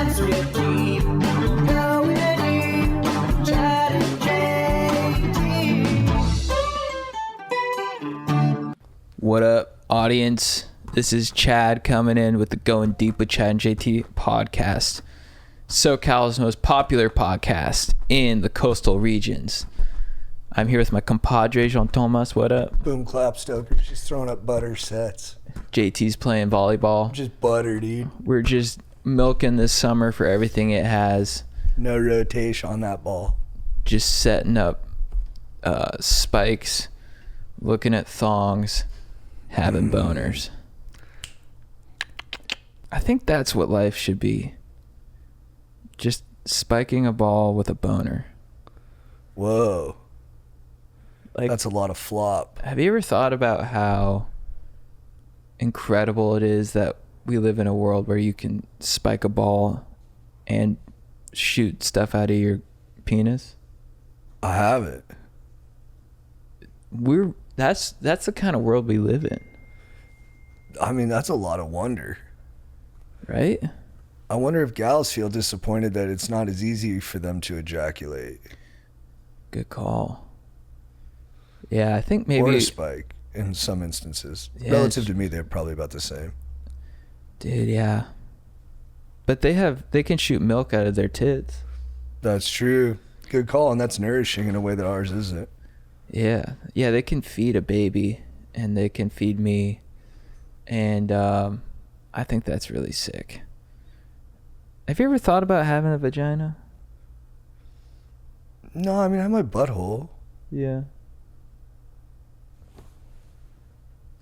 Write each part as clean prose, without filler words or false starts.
What up, audience? This is Chad coming in with the Going Deep with Chad and JT podcast, SoCal's most popular podcast in the coastal regions. I'm here with my compadre, Jean Thomas. What up? Boom clap stokers, just throwing up butter sets. JT's playing volleyball. Just butter, dude. We're just milking this summer for everything it has. No rotation on that ball. Just setting up spikes, looking at thongs, having boners. I think that's what life should be. Just spiking a ball with a boner. Whoa. Like, that's a lot of flop. Have you ever thought about how incredible it is that we live in a world where you can spike a ball and shoot stuff out of your penis? I haven't. That's the kind of world we live in. I mean, that's a lot of wonder. Right? I wonder if gals feel disappointed that it's not as easy for them to ejaculate. Good call. Yeah, I think maybe... Or a spike in some instances. Yeah, Relative to me, they're probably about the same. Dude, yeah. But they can shoot milk out of their tits. That's true. Good call, and that's nourishing in a way that ours isn't. Yeah. Yeah, they can feed a baby, and they can feed me, and I think that's really sick. Have you ever thought about having a vagina? No, I mean, I have my butthole. Yeah.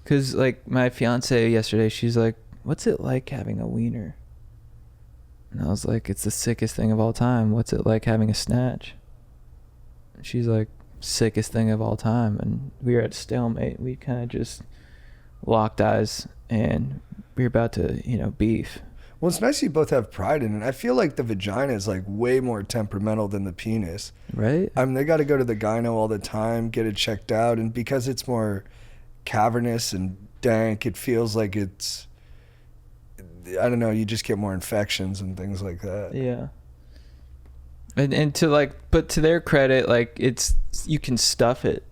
Because, like, my fiance yesterday, she's like, what's it like having a wiener? And I was like, it's the sickest thing of all time. What's it like having a snatch? And she's like, sickest thing of all time. And we were at stalemate. We kind of just locked eyes, and we were about to, beef. Well, it's nice you both have pride in it. I feel like the vagina is like way more temperamental than the penis. Right? I mean, they got to go to the gyno all the time, get it checked out. And because it's more cavernous and dank, it feels like it's, I don't know, you just get more infections and things like that. Yeah. And but to their credit, like, you can stuff it.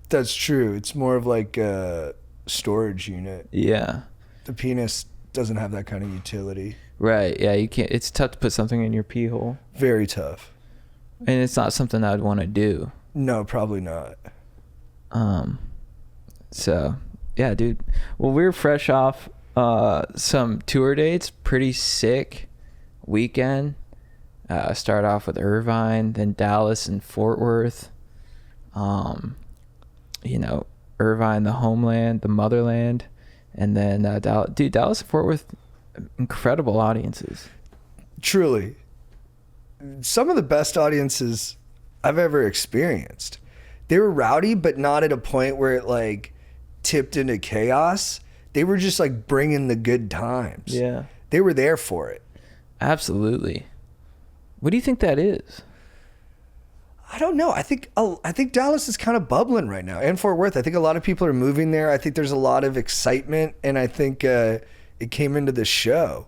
That's true. It's more of like a storage unit. Yeah. The penis doesn't have that kind of utility. Right. Yeah, you can't. It's tough to put something in your pee hole. Very tough. And it's not something I'd want to do. No, probably not. So, yeah, dude. Well, we're fresh off some tour dates. Pretty sick weekend. Start off with Irvine, then Dallas and Fort Worth. Irvine, the homeland, the motherland. And then Dallas and Fort Worth, incredible audiences. Truly. Some of the best audiences I've ever experienced. They were rowdy, but not at a point where it like tipped into chaos. They were just like bringing the good times. Yeah. They were there for it. Absolutely. What do you think that is? I don't know. I think Dallas is kind of bubbling right now, and Fort Worth. I think a lot of people are moving there. I think there's a lot of excitement, and I think it came into the show.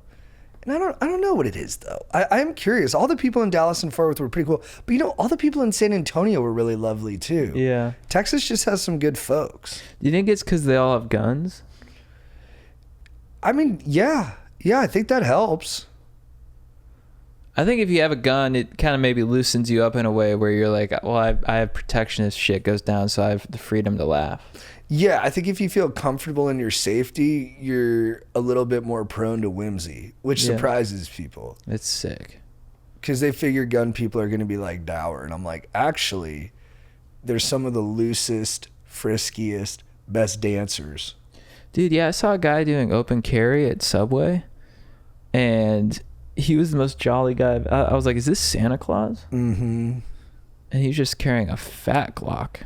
And I don't know what it is though. I am curious. All the people in Dallas and Fort Worth were pretty cool, but all the people in San Antonio were really lovely too. Yeah. Texas just has some good folks. Do you think it's because they all have guns? I mean, yeah. I think that helps. I think if you have a gun, it kind of maybe loosens you up in a way where you're like, well, I have protection if shit goes down, so I have the freedom to laugh. Yeah, I think if you feel comfortable in your safety, you're a little bit more prone to whimsy, which surprises people. It's sick. Because they figure gun people are going to be like dour. And I'm like, actually, they're some of the loosest, friskiest, best dancers. Dude, yeah, I saw a guy doing open carry at Subway, and he was the most jolly guy. I was like, is this Santa Claus? Mm-hmm. And he's just carrying a fat Glock.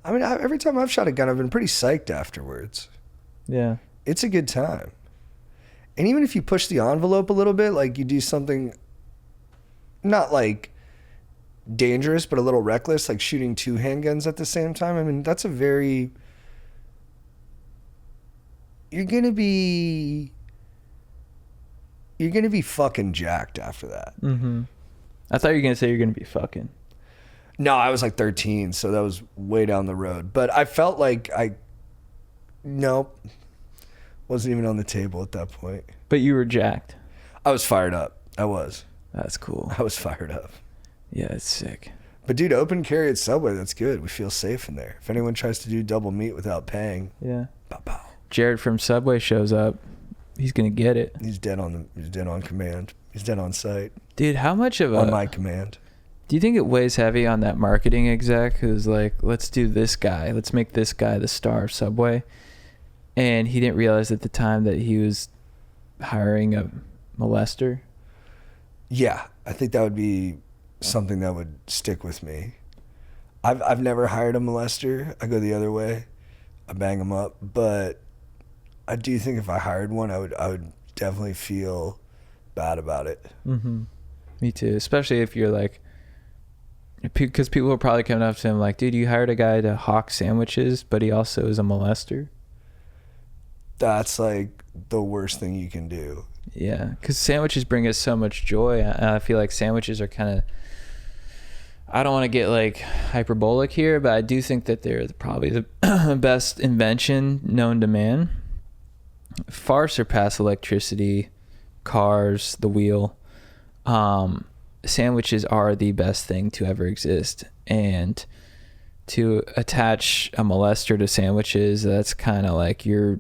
I mean, every time I've shot a gun, I've been pretty psyched afterwards. Yeah. It's a good time. And even if you push the envelope a little bit, like you do something not like dangerous, but a little reckless, like shooting 2 handguns at the same time. I mean, that's you're going to be you're gonna be fucking jacked after that. Mm-hmm. I thought you were gonna say you're gonna be fucking. No, I was like 13, so that was way down the road. But I felt like nope, wasn't even on the table at that point. But you were jacked. I was fired up. I was. That's cool. I was fired up. Yeah, it's sick. But dude, open carry at Subway, that's good. We feel safe in there. If anyone tries to do double meat without paying, Yeah. pow, pow. Jared from Subway shows up. He's gonna get it. He's dead on command. He's dead on site. Dude, how much of On my command. do you think it weighs heavy on that marketing exec who's like, let's do this guy, let's make this guy the star of Subway, and he didn't realize at the time that he was hiring a molester? Yeah, I think that would be something that would stick with me. I've never hired a molester. I go the other way. I bang them up, but I do think if I hired one, I would definitely feel bad about it. Mm-hmm. Me too, especially if you're like, because people will probably come up to him like, dude, you hired a guy to hawk sandwiches, but he also is a molester. That's like the worst thing you can do. Yeah, because sandwiches bring us so much joy. I feel like sandwiches are kind of, I don't want to get like hyperbolic here, but I do think that they're probably the best invention known to man. Far surpass electricity, cars, the wheel. Sandwiches are the best thing to ever exist, and to attach a molester to sandwiches, that's kind of like you're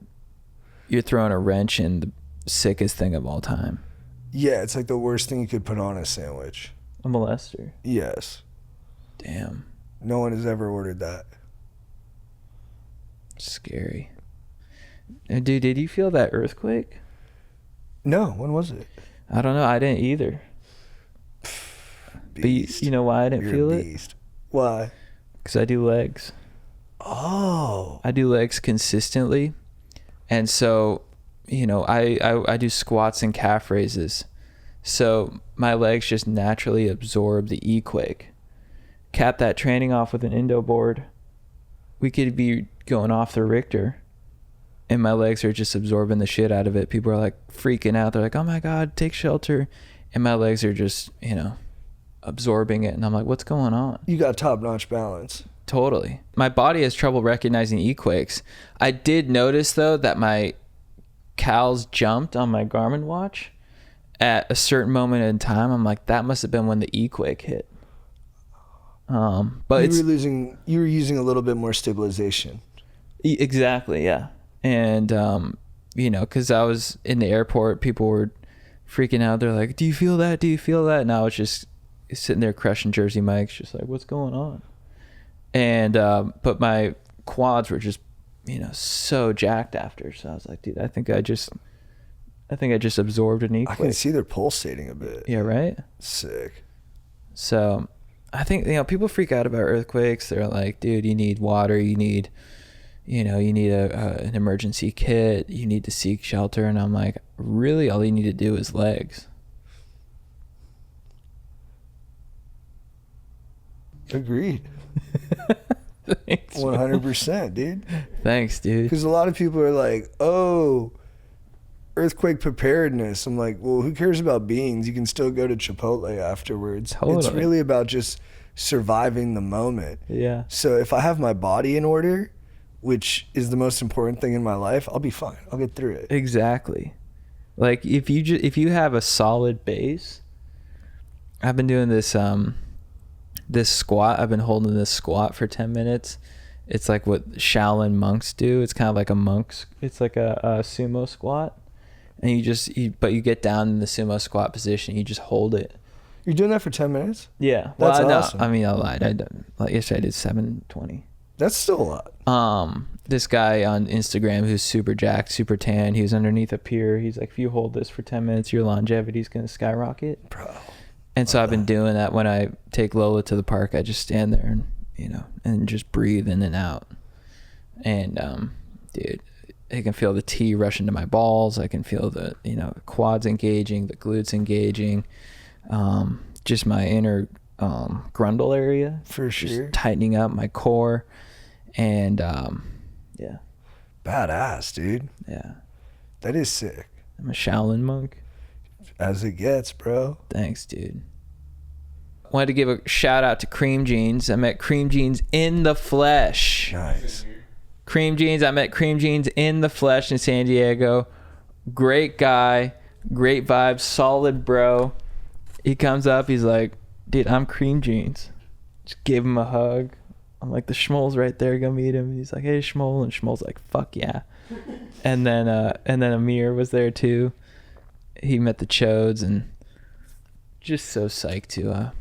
throwing a wrench in the sickest thing of all time. Yeah, it's like the worst thing you could put on a sandwich. A molester. Yes. Damn. No one has ever ordered that. Scary. Dude, did you feel that earthquake? No, when was it? I don't know. I didn't either. Beast. But you know why I didn't You're feel a it? beast. Why? Because I do legs. Oh. I do legs consistently. And so, you know, I do squats and calf raises. So my legs just naturally absorb the E-quake. Cap that training off with an endo board. We could be going off the Richter, and my legs are just absorbing the shit out of it. People are like freaking out. They're like, oh my God, take shelter. And my legs are just, you know, absorbing it. And I'm like, what's going on? You got top-notch balance. Totally. My body has trouble recognizing E-quakes. I did notice, though, that my cals jumped on my Garmin watch at a certain moment in time. I'm like, that must have been when the E-quake hit. But you were using a little bit more stabilization. Exactly, yeah. And, you know, because I was in the airport, people were freaking out. They're like, do you feel that? Do you feel that? And I was just sitting there crushing Jersey Mike's, just like, what's going on? And, but my quads were just, you know, so jacked after. So I was like, dude, I think I just absorbed an E-quake. I can see they're pulsating a bit. Yeah, right? Sick. So I think, you know, people freak out about earthquakes. They're like, dude, you need water. You need an emergency kit. You need to seek shelter. And I'm like, really, all you need to do is legs. Agreed. Thanks, 100%, dude. Thanks, dude. Because a lot of people are like, oh, earthquake preparedness. I'm like, well, who cares about beans? You can still go to Chipotle afterwards. Totally. It's really about just surviving the moment. Yeah. So if I have my body in order, which is the most important thing in my life, I'll be fine. I'll get through it. Exactly. Like if you have a solid base. I've been doing this this squat. I've been holding this squat for 10 minutes. It's like what Shaolin monks do. It's kind of like it's like a sumo squat. And you get down in the sumo squat position. You just hold it. You're doing that for 10 minutes? Yeah. That's well, awesome. No, I mean, I lied. Yesterday I did 720. That's still a lot. This guy on Instagram who's super jacked, super tan, he was underneath a pier. He's like, if you hold this for 10 minutes, your longevity's going to skyrocket. Bro. And so I've been doing that. When I take Lola to the park, I just stand there and, you know, and just breathe in and out. And, dude, I can feel the T rush into my balls. I can feel the, you know, quads engaging, the glutes engaging, just my inner grundle area. For sure. Just tightening up my core. And, yeah. Badass, dude. Yeah. That is sick. I'm a Shaolin monk. As it gets, bro. Thanks, dude. Wanted to give a shout out to Cream Jeans. I met Cream Jeans in the flesh. Nice. Cream Jeans. I met Cream Jeans in the flesh in San Diego. Great guy. Great vibes. Solid bro. He comes up. He's like, dude, I'm Cream Jeans. Just gave him a hug. I'm like, the Schmoll's right there. Go meet him. He's like, hey, Schmoll. And Schmoll's like, fuck yeah. And then Amir was there too. He met the Chodes and just so psyched to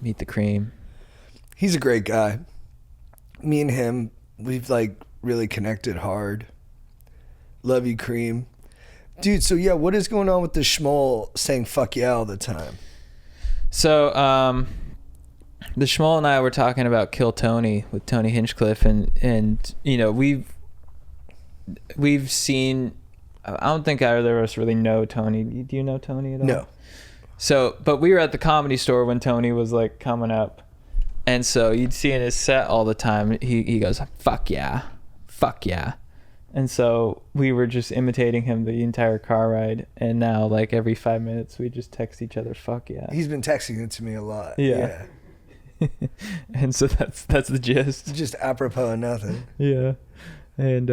meet the Cream. He's a great guy. Me and him, we've like really connected hard. Love you, Cream. Dude, so yeah, what is going on with the Schmoll saying fuck yeah all the time? So the Schmoll and I were talking about Kill Tony with Tony Hinchcliffe, and you know, we've seen, I don't think either of us really know Tony. Do you know Tony at all? No. So, but we were at the Comedy Store when Tony was like coming up, and so you'd see in his set all the time, he goes, fuck yeah, fuck yeah. And so we were just imitating him the entire car ride, and now like every 5 minutes we just text each other fuck yeah. He's been texting it to me a lot. Yeah. And so that's the gist. Just apropos of nothing. Yeah. And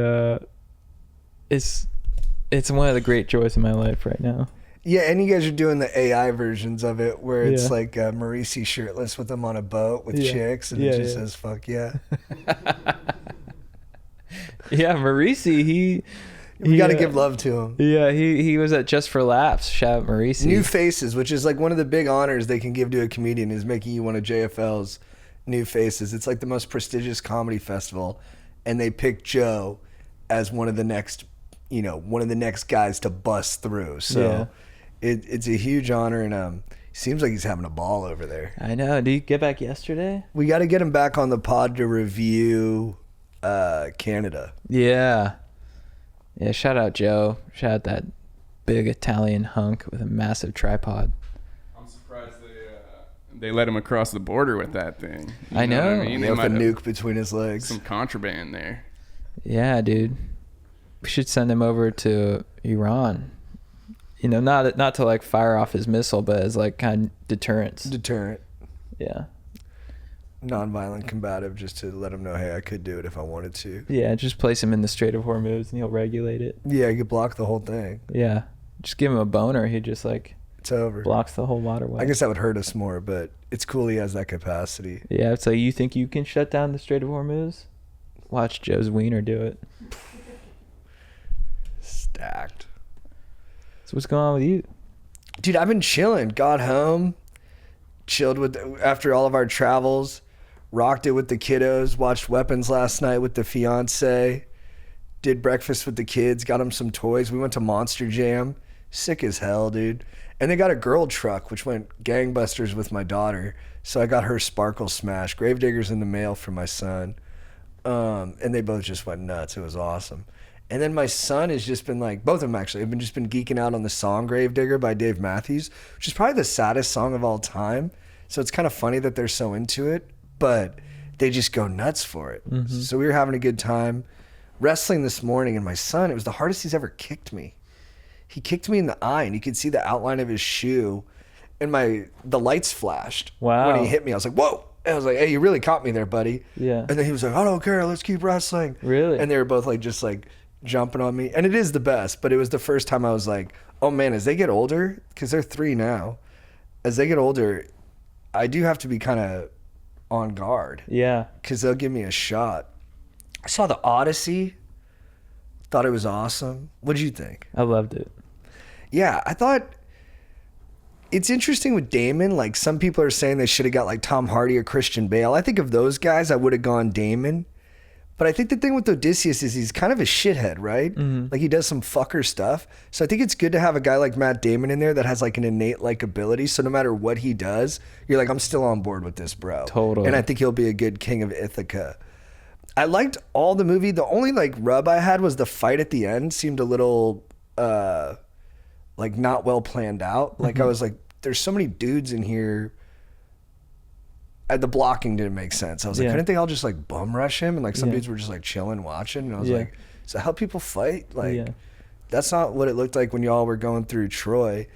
it's one of the great joys in my life right now. Yeah, and you guys are doing the AI versions of it where it's like Maurice shirtless with him on a boat with chicks, and it just says fuck yeah. Yeah, Maurice, we got to give love to him. Yeah, he was at Just for Laughs. Shout out Maurice. New Faces, which is like one of the big honors they can give to a comedian, is making you one of JFL's New Faces. It's like the most prestigious comedy festival, and they picked Joe as one of the next guys to bust through. So it's a huge honor, and seems like he's having a ball over there. I know. Did you get back yesterday? We got to get him back on the pod to review Canada. Yeah, shout out Joe. Shout out that big Italian hunk with a massive tripod. I'm surprised they let him across the border with that thing. I know. What I mean? They With a might have nuke between his legs. some contraband there. Yeah, dude. We should send him over to Iran. You know, not to like fire off his missile, but as like kind of deterrence. Deterrent. Yeah. Non-violent combative, just to let him know, hey, I could do it if I wanted to. Yeah, just place him in the Strait of Hormuz and he'll regulate it. Yeah, you could block the whole thing. Yeah. Just give him a boner. He just like It's over. blocks the whole waterway. I guess that would hurt us more, but it's cool he has that capacity. Yeah, it's like, you think you can shut down the Strait of Hormuz? Watch Joe's wiener do it. Stacked. So what's going on with you? Dude, I've been chilling. Got home, chilled after all of our travels, rocked it with the kiddos, watched Weapons last night with the fiance, did breakfast with the kids, got them some toys. We went to Monster Jam. Sick as hell, dude. And they got a girl truck, which went gangbusters with my daughter. So I got her Sparkle Smash. Gravedigger's in the mail for my son. And they both just went nuts. It was awesome. And then my son has just been like, both of them actually, have just been geeking out on the song Gravedigger by Dave Matthews, which is probably the saddest song of all time. So it's kind of funny that they're so into it, but they just go nuts for it. Mm-hmm. So we were having a good time. Wrestling this morning, and my son, it was the hardest he's ever kicked me. He kicked me in the eye, and you could see the outline of his shoe, and the lights flashed. Wow. When he hit me. I was like, whoa. And I was like, hey, you really caught me there, buddy. Yeah. And then he was like, I don't care, let's keep wrestling. Really? And they were both like, just like jumping on me. And it is the best, but it was the first time I was like, oh man, as they get older, because they're 3 now, as they get older, I do have to be kind of on guard. Yeah. Because they'll give me a shot. I saw the Odyssey. Thought it was awesome. What did you think? I loved it. Yeah, I thought it's interesting with Damon. Like, some people are saying they should have got like Tom Hardy or Christian Bale. I think of those guys, I would have gone Damon. But I think the thing with Odysseus is he's kind of a shithead, right? Mm-hmm. Like, he does some fucker stuff. So I think it's good to have a guy like Matt Damon in there that has like an innate likability. So no matter what he does, you're like, I'm still on board with this, bro. Totally. And I think he'll be a good king of Ithaca. I liked all the movie. The only like rub I had was the fight at the end seemed a little like not well planned out. Like, I was like, there's so many dudes in here. The blocking didn't make sense. I was like, couldn't they all just like bum rush him? And like some dudes were just like chilling, watching. And I was like, is that how people fight? Like, That's not what it looked like when y'all were going through Troy.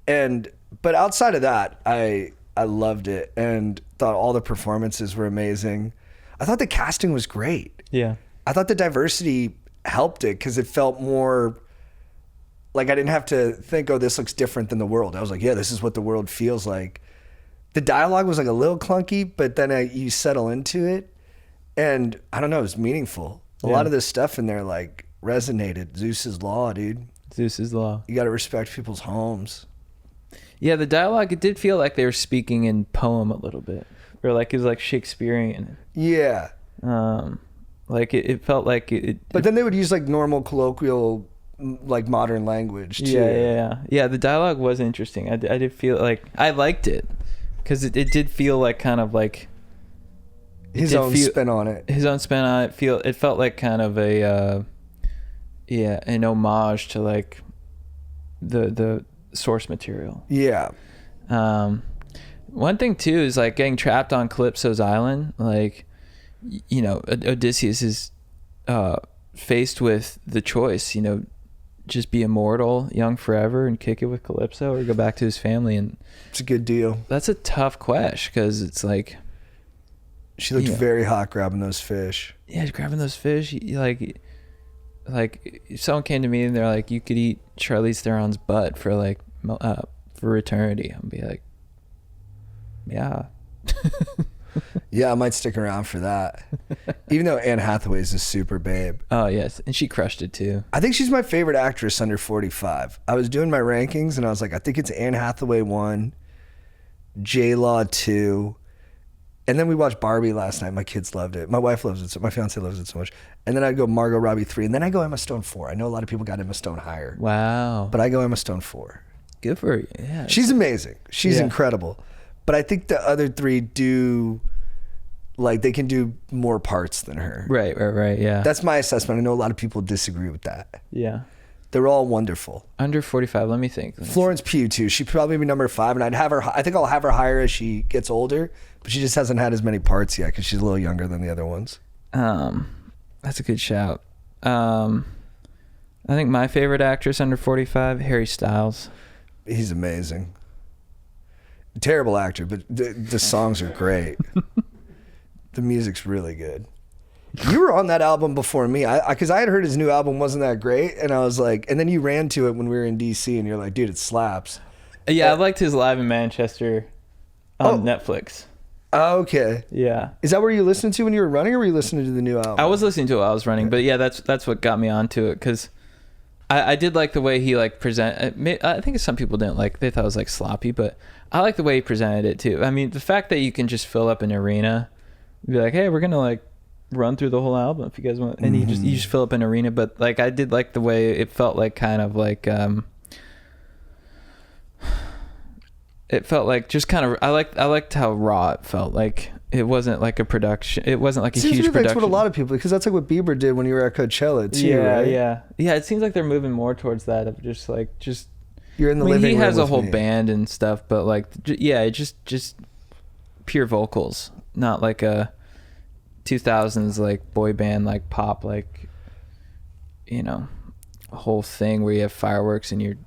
But outside of that, I loved it and thought all the performances were amazing. I thought the casting was great. Yeah. I thought the diversity helped it because it felt more like I didn't have to think, oh, this looks different than the world. I was like, yeah, this is what the world feels like. The dialogue was like a little clunky, but then you settle into it. And I don't know, it was meaningful. A lot of this stuff in there like resonated. Zeus's law, dude. Zeus's law. You got to respect people's homes. Yeah, the dialogue, it did feel like they were speaking in poem a little bit. Or like it was like Shakespearean. Yeah. Like it felt like it. But then they would use like normal colloquial, like modern language too. Yeah. The dialogue was interesting. I did feel like I liked it because it did feel like kind of like his own spin on it. His own spin on it. It felt like kind of a an homage to like the source material. Yeah. One thing too is like getting trapped on Calypso's island. Like, you know, Odysseus is faced with the choice, you know, just be immortal, young forever, and kick it with Calypso, or go back to his family. And it's a good deal. That's a tough question because it's like she looked very hot grabbing those fish. Yeah, grabbing those fish. Like if someone came to me and they're like, you could eat Charlize Theron's butt for like for eternity, I'd be like, yeah. Yeah, I might stick around for that. Even though Anne Hathaway is a super babe. Oh, yes. And she crushed it too. I think she's my favorite actress under 45. I was doing my rankings and I was like, I think it's Anne Hathaway 1, J-Law 2. And then we watched Barbie last night. My kids loved it. My wife loves it. My fiance loves it so much. And then I'd go Margot Robbie 3. And then I go Emma Stone 4. I know a lot of people got Emma Stone higher. Wow. But I go Emma Stone 4. Good for you. Yeah. She's amazing. She's incredible. But I think the other three they can do more parts than her. Right, yeah. That's my assessment. I know a lot of people disagree with that. Yeah. They're all wonderful. Under 45, let me think. Florence Pugh too. She'd probably be number 5, and I think I'll have her higher as she gets older, but she just hasn't had as many parts yet because she's a little younger than the other ones. That's a good shout. I think my favorite actress under 45, Harry Styles. He's amazing. Terrible actor, but the songs are great. The music's really good. You were on that album before me, because I had heard his new album wasn't that great, and I was like, and then you ran to it when we were in DC, and you're like, dude, it slaps. Yeah, I liked his Live in Manchester on Netflix. Okay. Yeah. Is that where you listened to when you were running, or were you listening to the new album? I was listening to it while I was running, but yeah, that's what got me onto it, because I did like the way he like presented. I think some people didn't like. They thought it was like sloppy, but I like the way he presented it too. I mean, the fact that you can just fill up an arena, be like, hey, we're gonna like run through the whole album if you guys want, and you just fill up an arena. But like, I did like the way it felt like kind of like it felt like just kind of I liked how raw it felt. Like it wasn't like a production. It wasn't like a huge production. That's what a lot of people, because that's like what Bieber did when you were at Coachella too. Yeah, right? yeah. It seems like they're moving more towards that of just you're in the living room. He has a with whole me. band and stuff, but like it just pure vocals, not like a 2000s like boy band like pop, like, you know, a whole thing where you have fireworks and you're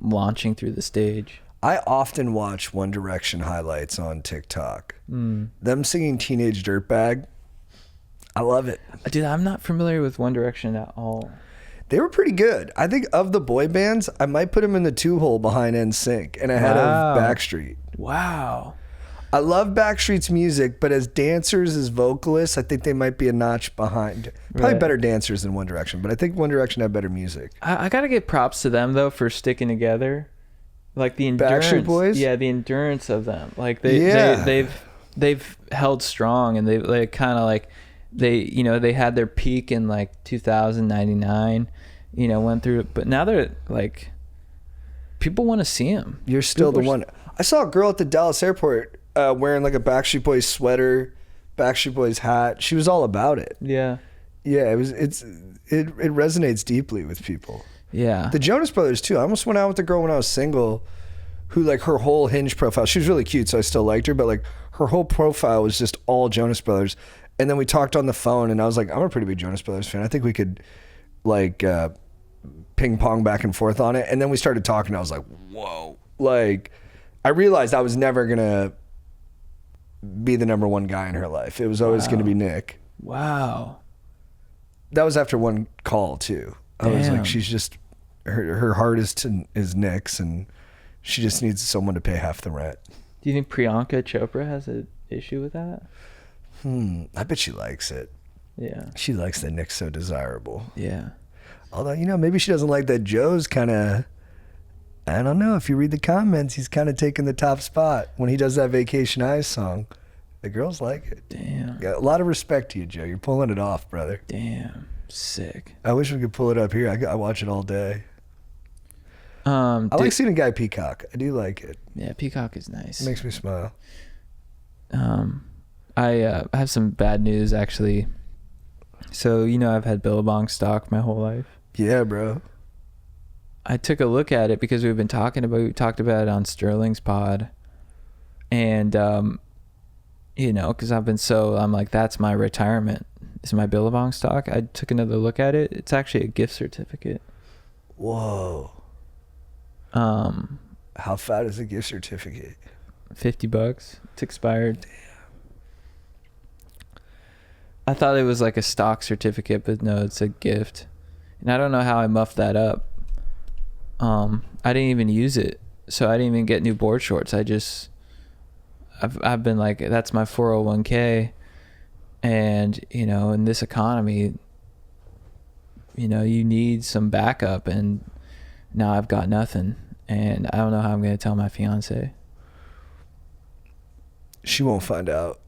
launching through the stage. I often watch One Direction highlights on TikTok. Them singing Teenage Dirtbag, I love it. Dude, I'm not familiar with One Direction at all. They were pretty good. I think of the boy bands, I might put them in the 2-hole behind NSYNC and ahead of Backstreet. Wow. I love Backstreet's music, but as dancers, as vocalists, I think they might be a notch behind. Probably better dancers than One Direction, but I think One Direction had better music. I gotta give props to them though for sticking together. Like the endurance, Backstreet Boys? Yeah, the endurance of them. Like they've held strong, and they kind of like they had their peak in like 2099. Went through it, but now they're like people want to see them. You're still the one. I saw a girl at the Dallas airport wearing like a Backstreet Boys sweater, Backstreet Boys hat. She was all about it. Yeah. Yeah, it resonates deeply with people. Yeah. The Jonas Brothers too. I almost went out with a girl when I was single who like her whole Hinge profile, she was really cute, so I still liked her, but like her whole profile was just all Jonas Brothers. And then we talked on the phone and I was like, I'm a pretty big Jonas Brothers fan. I think we could like ping pong back and forth on it. And then we started talking. I was like, whoa. Like, I realized I was never going to be the number one guy in her life. It was always going to be Nick. Wow. That was after one call too. I was Damn. like, she's just, her heart is Nick's, and she just needs someone to pay half the rent. Do you think Priyanka Chopra has an issue with that? I bet she likes it. Yeah. She likes that Nick's so desirable. Yeah. Although, maybe she doesn't like that Joe's kind of, I don't know. If you read the comments, he's kind of taking the top spot when he does that Vacation Eyes song. The girls like it. Damn. Got a lot of respect to you, Joe. You're pulling it off, brother. Damn. Sick. I wish we could pull it up here. I watch it all day. I Dude, like seeing a guy peacock. I do like it. yeah, Peacock is nice. It makes me smile. I have some bad news actually. So, I've had Billabong stock my whole life. Yeah, bro. I took a look at it because we talked about it on Sterling's pod. And, because I'm like, that's my retirement. Is my Billabong stock. I took another look at it. It's actually a gift certificate. Whoa. How fat is a gift certificate? $50. It's expired. Damn. I thought it was like a stock certificate, but no, it's a gift. And I don't know how I muffed that up. I didn't even use it, so I didn't even get new board shorts. I've been like, that's my 401k, and in this economy, you need some backup, and now I've got nothing, and I don't know how I'm gonna tell my fiance. She won't find out.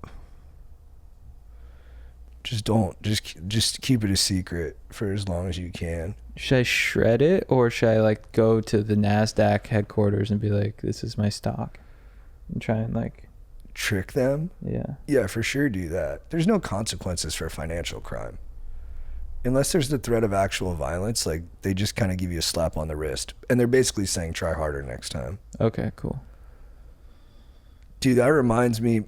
Just don't. Just keep it a secret for as long as you can. Should I shred it, or should I go to the NASDAQ headquarters and be like, this is my stock, and try and trick them? Yeah. Yeah, for sure do that. There's no consequences for financial crime. Unless there's the threat of actual violence, they just kind of give you a slap on the wrist. And they're basically saying, try harder next time. Okay, cool. Dude, that reminds me,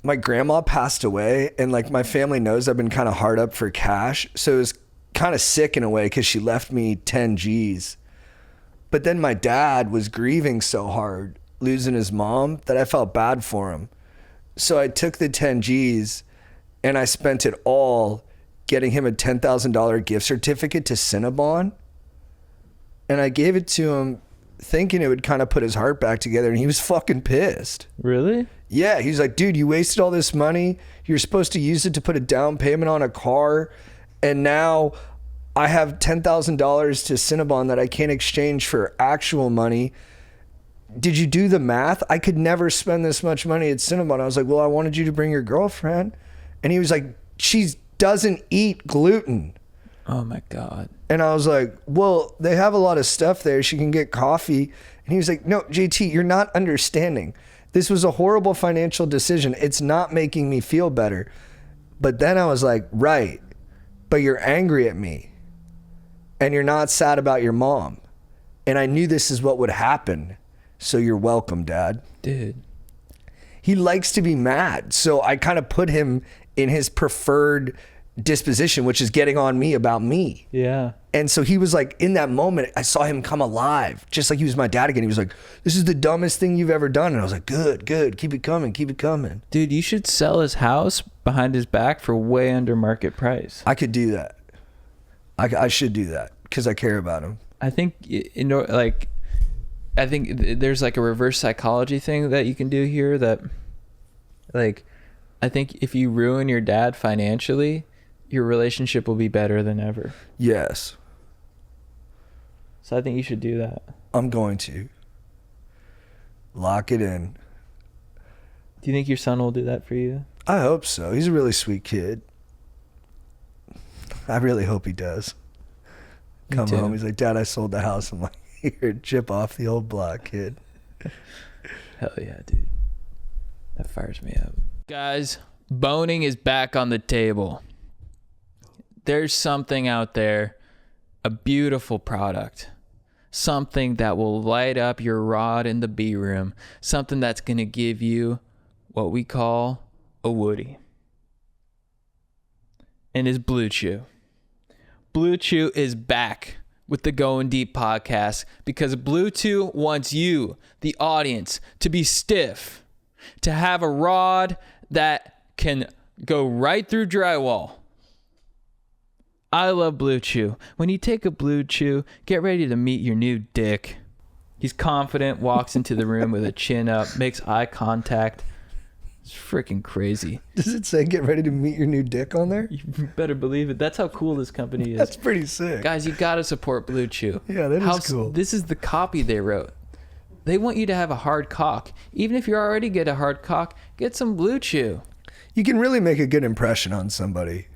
my grandma passed away, and my family knows I've been kind of hard up for cash. So it was kind of sick in a way because she left me 10 G's. But then my dad was grieving so hard, losing his mom, that I felt bad for him. So I took the 10 G's and I spent it all getting him a $10,000 gift certificate to Cinnabon. And I gave it to him thinking it would kind of put his heart back together, and he was fucking pissed. Really? Yeah, he's like, dude, you wasted all this money. You're supposed to use it to put a down payment on a car, and now I have $10,000 to Cinnabon that I can't exchange for actual money. Did you do the math? I could never spend this much money at Cinnabon. I was like, well, I wanted you to bring your girlfriend. And he was like, she doesn't eat gluten. Oh my God. And I was like, well, they have a lot of stuff there. She can get coffee. And he was like, no, JT, you're not understanding. This was a horrible financial decision. It's not making me feel better. But then I was like, right, but you're angry at me and you're not sad about your mom. And I knew this is what would happen. So you're welcome, Dad. Dude. He likes to be mad. So I kind of put him in his preferred disposition, which is getting on me about me. Yeah. And so he was like, in that moment, I saw him come alive, just like he was my dad again. He was like, this is the dumbest thing you've ever done. And I was like, good. Keep it coming. Dude, you should sell his house behind his back for way under market price. I could do that. I should do that because I care about him. I think, I think there's a reverse psychology thing that you can do here that, I think if you ruin your dad financially, your relationship will be better than ever. Yes. So I think you should do that. I'm going to. Lock it in. Do you think your son will do that for you? I hope so. He's a really sweet kid. I really hope he does. Come home. He's like, Dad, I sold the house. I'm like, here, chip off the old block, kid. Hell yeah, dude. That fires me up. Guys, boning is back on the table. There's something out there, a beautiful product, something that will light up your rod in the B room, something that's going to give you what we call a woody. And it's Blue Chew. Blue Chew is back with the Going Deep podcast because Blue Chew wants you, the audience, to be stiff, to have a rod that can go right through drywall. I love Blue Chew. When you take a Blue Chew, get ready to meet your new dick. He's confident, walks into the room with a chin up, makes eye contact. It's freaking crazy. Does it say get ready to meet your new dick on there? You better believe it. That's how cool this company is. That's pretty sick. Guys, you got to support Blue Chew. Yeah, that is cool. This is the copy they wrote. They want you to have a hard cock. Even if you already get a hard cock, get some Blue Chew. You can really make a good impression on somebody.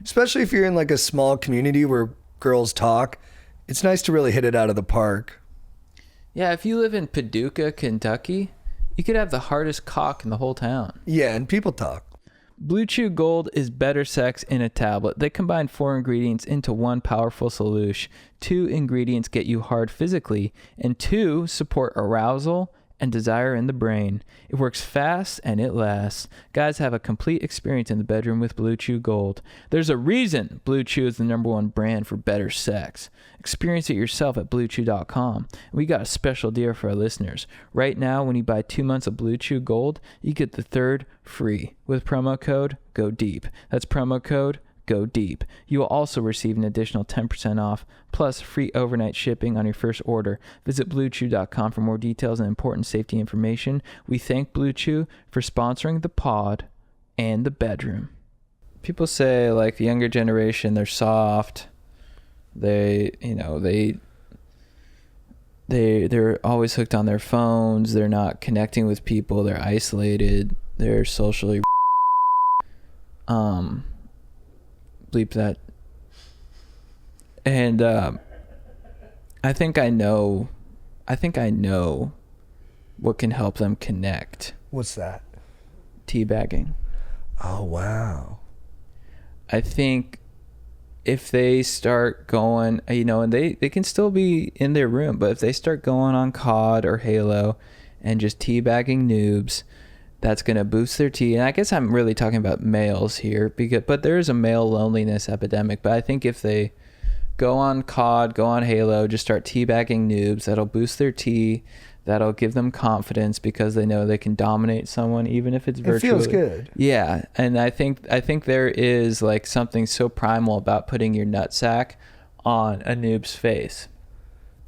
Especially if you're in like a small community where girls talk. It's nice to really hit it out of the park. Yeah, if you live in Paducah, Kentucky, you could have the hardest cock in the whole town. Yeah, and people talk. Blue Chew Gold is better sex in a tablet. They combine 4 ingredients into one powerful solution. 2 ingredients get you hard physically, and 2 support arousal and desire in the brain. It works fast and it lasts. Guys have a complete experience in the bedroom with Blue Chew Gold. There's a reason Blue Chew is the #1 brand for better sex. Experience it yourself at BlueChew.com. We got a special deal for our listeners. Right now, when you buy 2 months of Blue Chew Gold, you get the 3rd free with promo code GODEEP. That's promo code Go Deep. You will also receive an additional 10% off plus free overnight shipping on your first order. Visit BlueChew.com for more details and important safety information. We thank Blue Chew for sponsoring the pod and the bedroom. People say like the younger generation, they're soft. They're always hooked on their phones. They're not connecting with people. They're isolated. They're socially bleep that. And I think I know what can help them connect. What's that? Teabagging. Oh, wow. I think if they start going, and they can still be in their room, but if they start going on COD or Halo and just teabagging noobs, that's going to boost their tea. And I guess I'm really talking about males here, but there is a male loneliness epidemic. But I think if they go on COD, go on Halo, just start teabagging noobs, that'll boost their tea. That'll give them confidence because they know they can dominate someone, even if it's virtually. It feels good. Yeah, and I think there is like something so primal about putting your nutsack on a noob's face.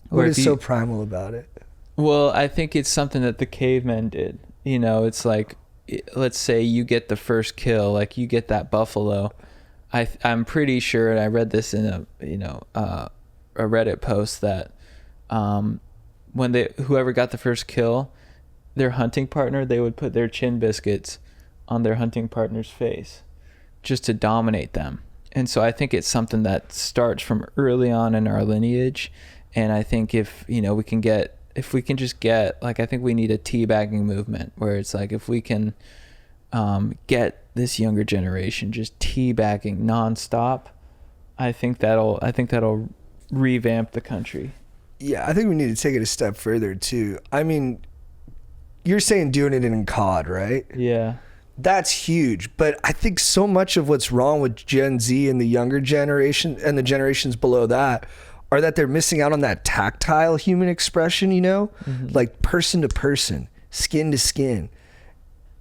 What is so primal about it? Well, I think it's something that the cavemen did. It's like, let's say you get the first kill, like you get that buffalo. I'm pretty sure, and I read this in a Reddit post that when whoever got the first kill, their hunting partner, they would put their chin biscuits on their hunting partner's face just to dominate them. And so I think it's something that starts from early on in our lineage. And I think if we can just get, like, I think we need a teabagging movement where it's like, if we can get this younger generation just teabagging nonstop, I think that'll revamp the country. Yeah, I think we need to take it a step further too. I mean, you're saying doing it in COD, right? Yeah. That's huge. But I think so much of what's wrong with Gen Z and the younger generation and the generations below that are that they're missing out on that tactile human expression, Mm-hmm. like person to person, skin to skin.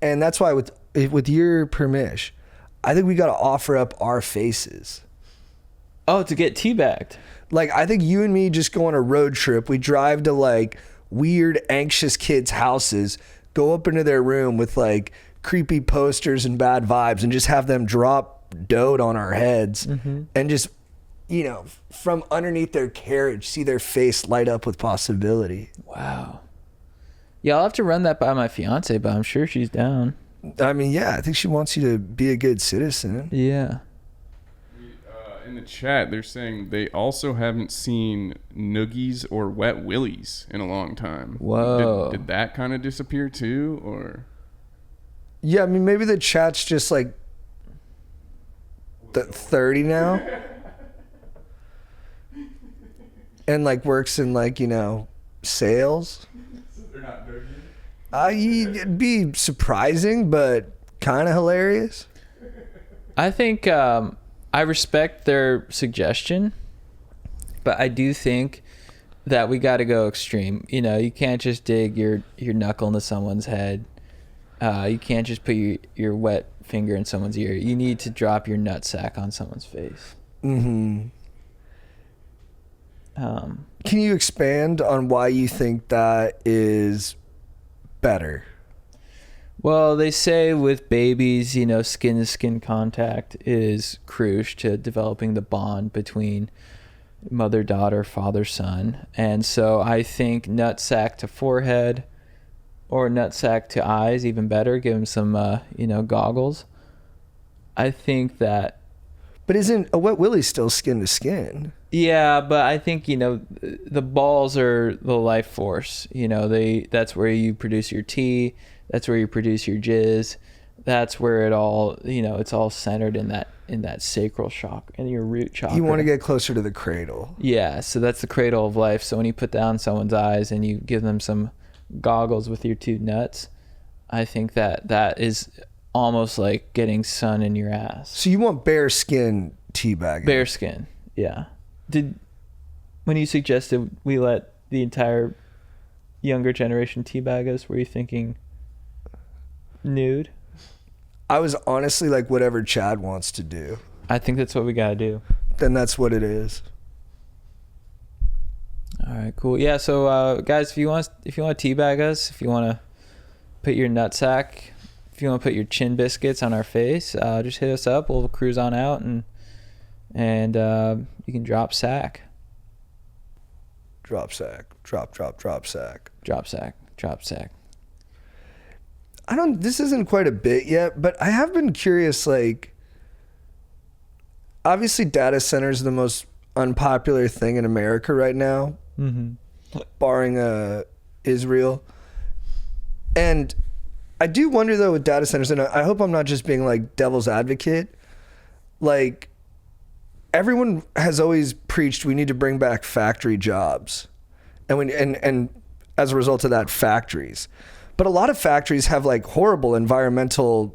And that's why with your permission, I think we got to offer up our faces. Oh, to get teabagged. Like, I think you and me just go on a road trip. We drive to like weird, anxious kids' houses, go up into their room with like creepy posters and bad vibes and just have them drop dote on our heads and just, from underneath their carriage, see their face light up with possibility. Wow. Yeah, I'll have to run that by my fiance, but I'm sure she's down. I mean, yeah, I think she wants you to be a good citizen. Yeah. In the chat, they're saying they also haven't seen noogies or wet willies in a long time. Whoa. Did that kind of disappear too, or? Yeah, I mean, maybe the chat's just like 30 now. And like works in like, sales. So they're not noogies? It'd be surprising, but kind of hilarious. I think I respect their suggestion, but I do think that we got to go extreme. You know, you can't just dig your knuckle into someone's head. You can't just put your wet finger in someone's ear. You need to drop your nutsack on someone's face. Mm-hmm. Can you expand on why you think that is better? Well, they say with babies, you know, skin-to-skin contact is crucial to developing the bond between mother-daughter, father-son. And so I think nutsack to forehead or nutsack to eyes, even better. Give them some, goggles. I think that... But isn't a wet willy still skin-to-skin? Yeah, but I think, the balls are the life force. That's where you produce your tea. That's where you produce your jizz. That's where it all, it's all centered in that sacral chakra, in your root chakra. You want to get closer to the cradle. Yeah, so that's the cradle of life. So when you put down someone's eyes and you give them some goggles with your two nuts, I think that is almost like getting sun in your ass. So you want bare skin teabagging? Bare skin, yeah. When you suggested we let the entire younger generation teabag us, were you thinking nude? I was honestly like, whatever Chad wants to do. I think that's what we gotta do. Then that's what it is. All right, cool. Yeah, so guys, if you want to teabag us, if you want to put your nutsack, if you want to put your chin biscuits on our face, just hit us up. We'll cruise on out and you can drop sack. Drop sack. Drop sack. Drop sack. This isn't quite a bit yet, but I have been curious, like, obviously data centers are the most unpopular thing in America right now, barring Israel. And I do wonder, though, with data centers, and I hope I'm not just being like devil's advocate, like, everyone has always preached we need to bring back factory jobs, and as a result of that, factories. But a lot of factories have like horrible environmental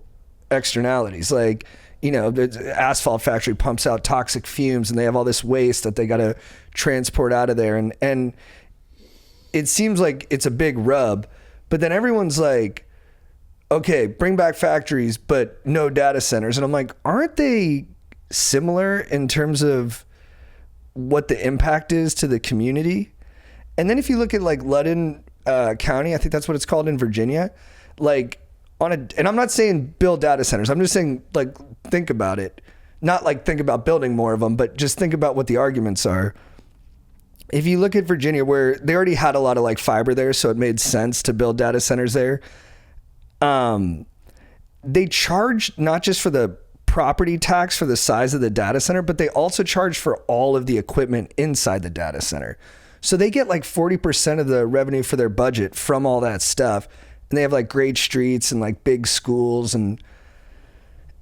externalities. Like, the asphalt factory pumps out toxic fumes and they have all this waste that they got to transport out of there. And it seems like it's a big rub, but then everyone's like, okay, bring back factories, but no data centers. And I'm like, aren't they similar in terms of what the impact is to the community? And then if you look at like Loudoun County, I think that's what it's called in Virginia, like and I'm not saying build data centers. I'm just saying, like, think about it. Not like think about building more of them, but just think about what the arguments are. If you look at Virginia, where they already had a lot of like fiber there, so it made sense to build data centers there. They charge not just for the property tax for the size of the data center, but they also charge for all of the equipment inside the data center. So they get like 40% of the revenue for their budget from all that stuff. And they have like great streets and like big schools. And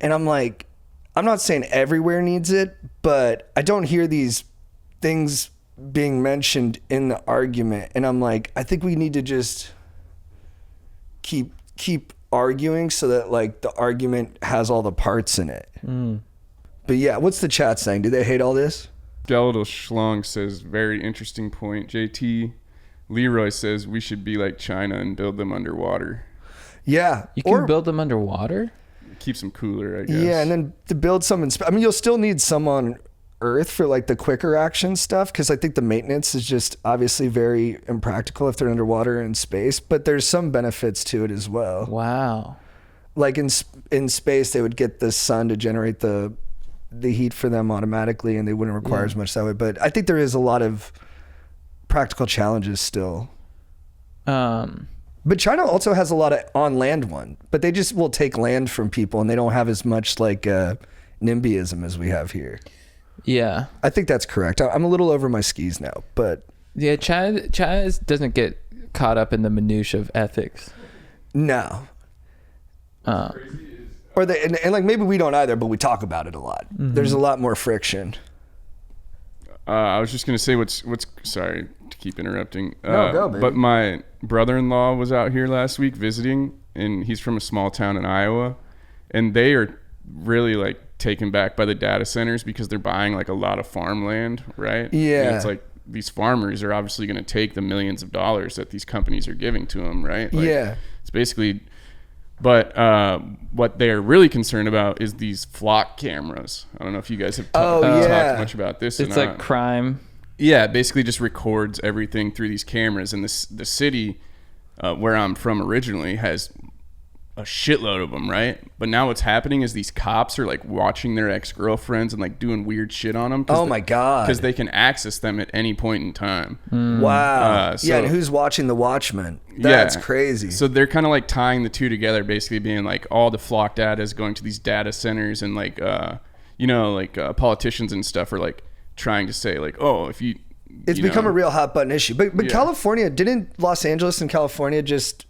I'm like, I'm not saying everywhere needs it, but I don't hear these things being mentioned in the argument. And I'm like, I think we need to just keep arguing so that like the argument has all the parts in it. But yeah, what's the chat saying? Do they hate all this? Skeletal Schlong says, very interesting point. JT Leroy says we should be like China and build them underwater. Yeah. You can build them underwater? Keeps them cooler, I guess. Yeah, and then to build some you'll still need some on Earth for like the quicker action stuff, because I think the maintenance is just obviously very impractical if they're underwater in space, but there's some benefits to it as well. Wow. Like in space, they would get the sun to generate the heat for them automatically, and they wouldn't require as much that way. But I think there is a lot of practical challenges still. But China also has a lot of on land one, but they just will take land from people, and they don't have as much like NIMBYism as we have here. Yeah, I think that's correct. I'm a little over my skis now, but yeah, China doesn't get caught up in the minutia of ethics. No. Or they and like maybe we don't either, but we talk about it a lot. There's a lot more friction. I was just gonna say what's sorry to keep interrupting. No, go, baby. But my brother-in-law was out here last week visiting, and he's from a small town in Iowa, and they are really like taken back by the data centers because they're buying like a lot of farmland, right? Yeah. And it's like these farmers are obviously going to take the millions of dollars that these companies are giving to them, right? Like, yeah. It's basically, but what they're really concerned about is these flock cameras. I don't know if you guys have talked much about this. It's like crime. Yeah, it basically just records everything through these cameras, and the city where I'm from originally has a shitload of them, right? But now what's happening is these cops are like watching their ex-girlfriends and like doing weird shit on them. Oh my God. Because they can access them at any point in time. Wow. So, yeah, and who's watching the Watchmen? That's crazy. So they're kind of like tying the two together, basically being like all the flock data is going to these data centers, and like politicians and stuff are like trying to say like, oh, if you it's become a real hot button issue. But California, didn't Los Angeles and California just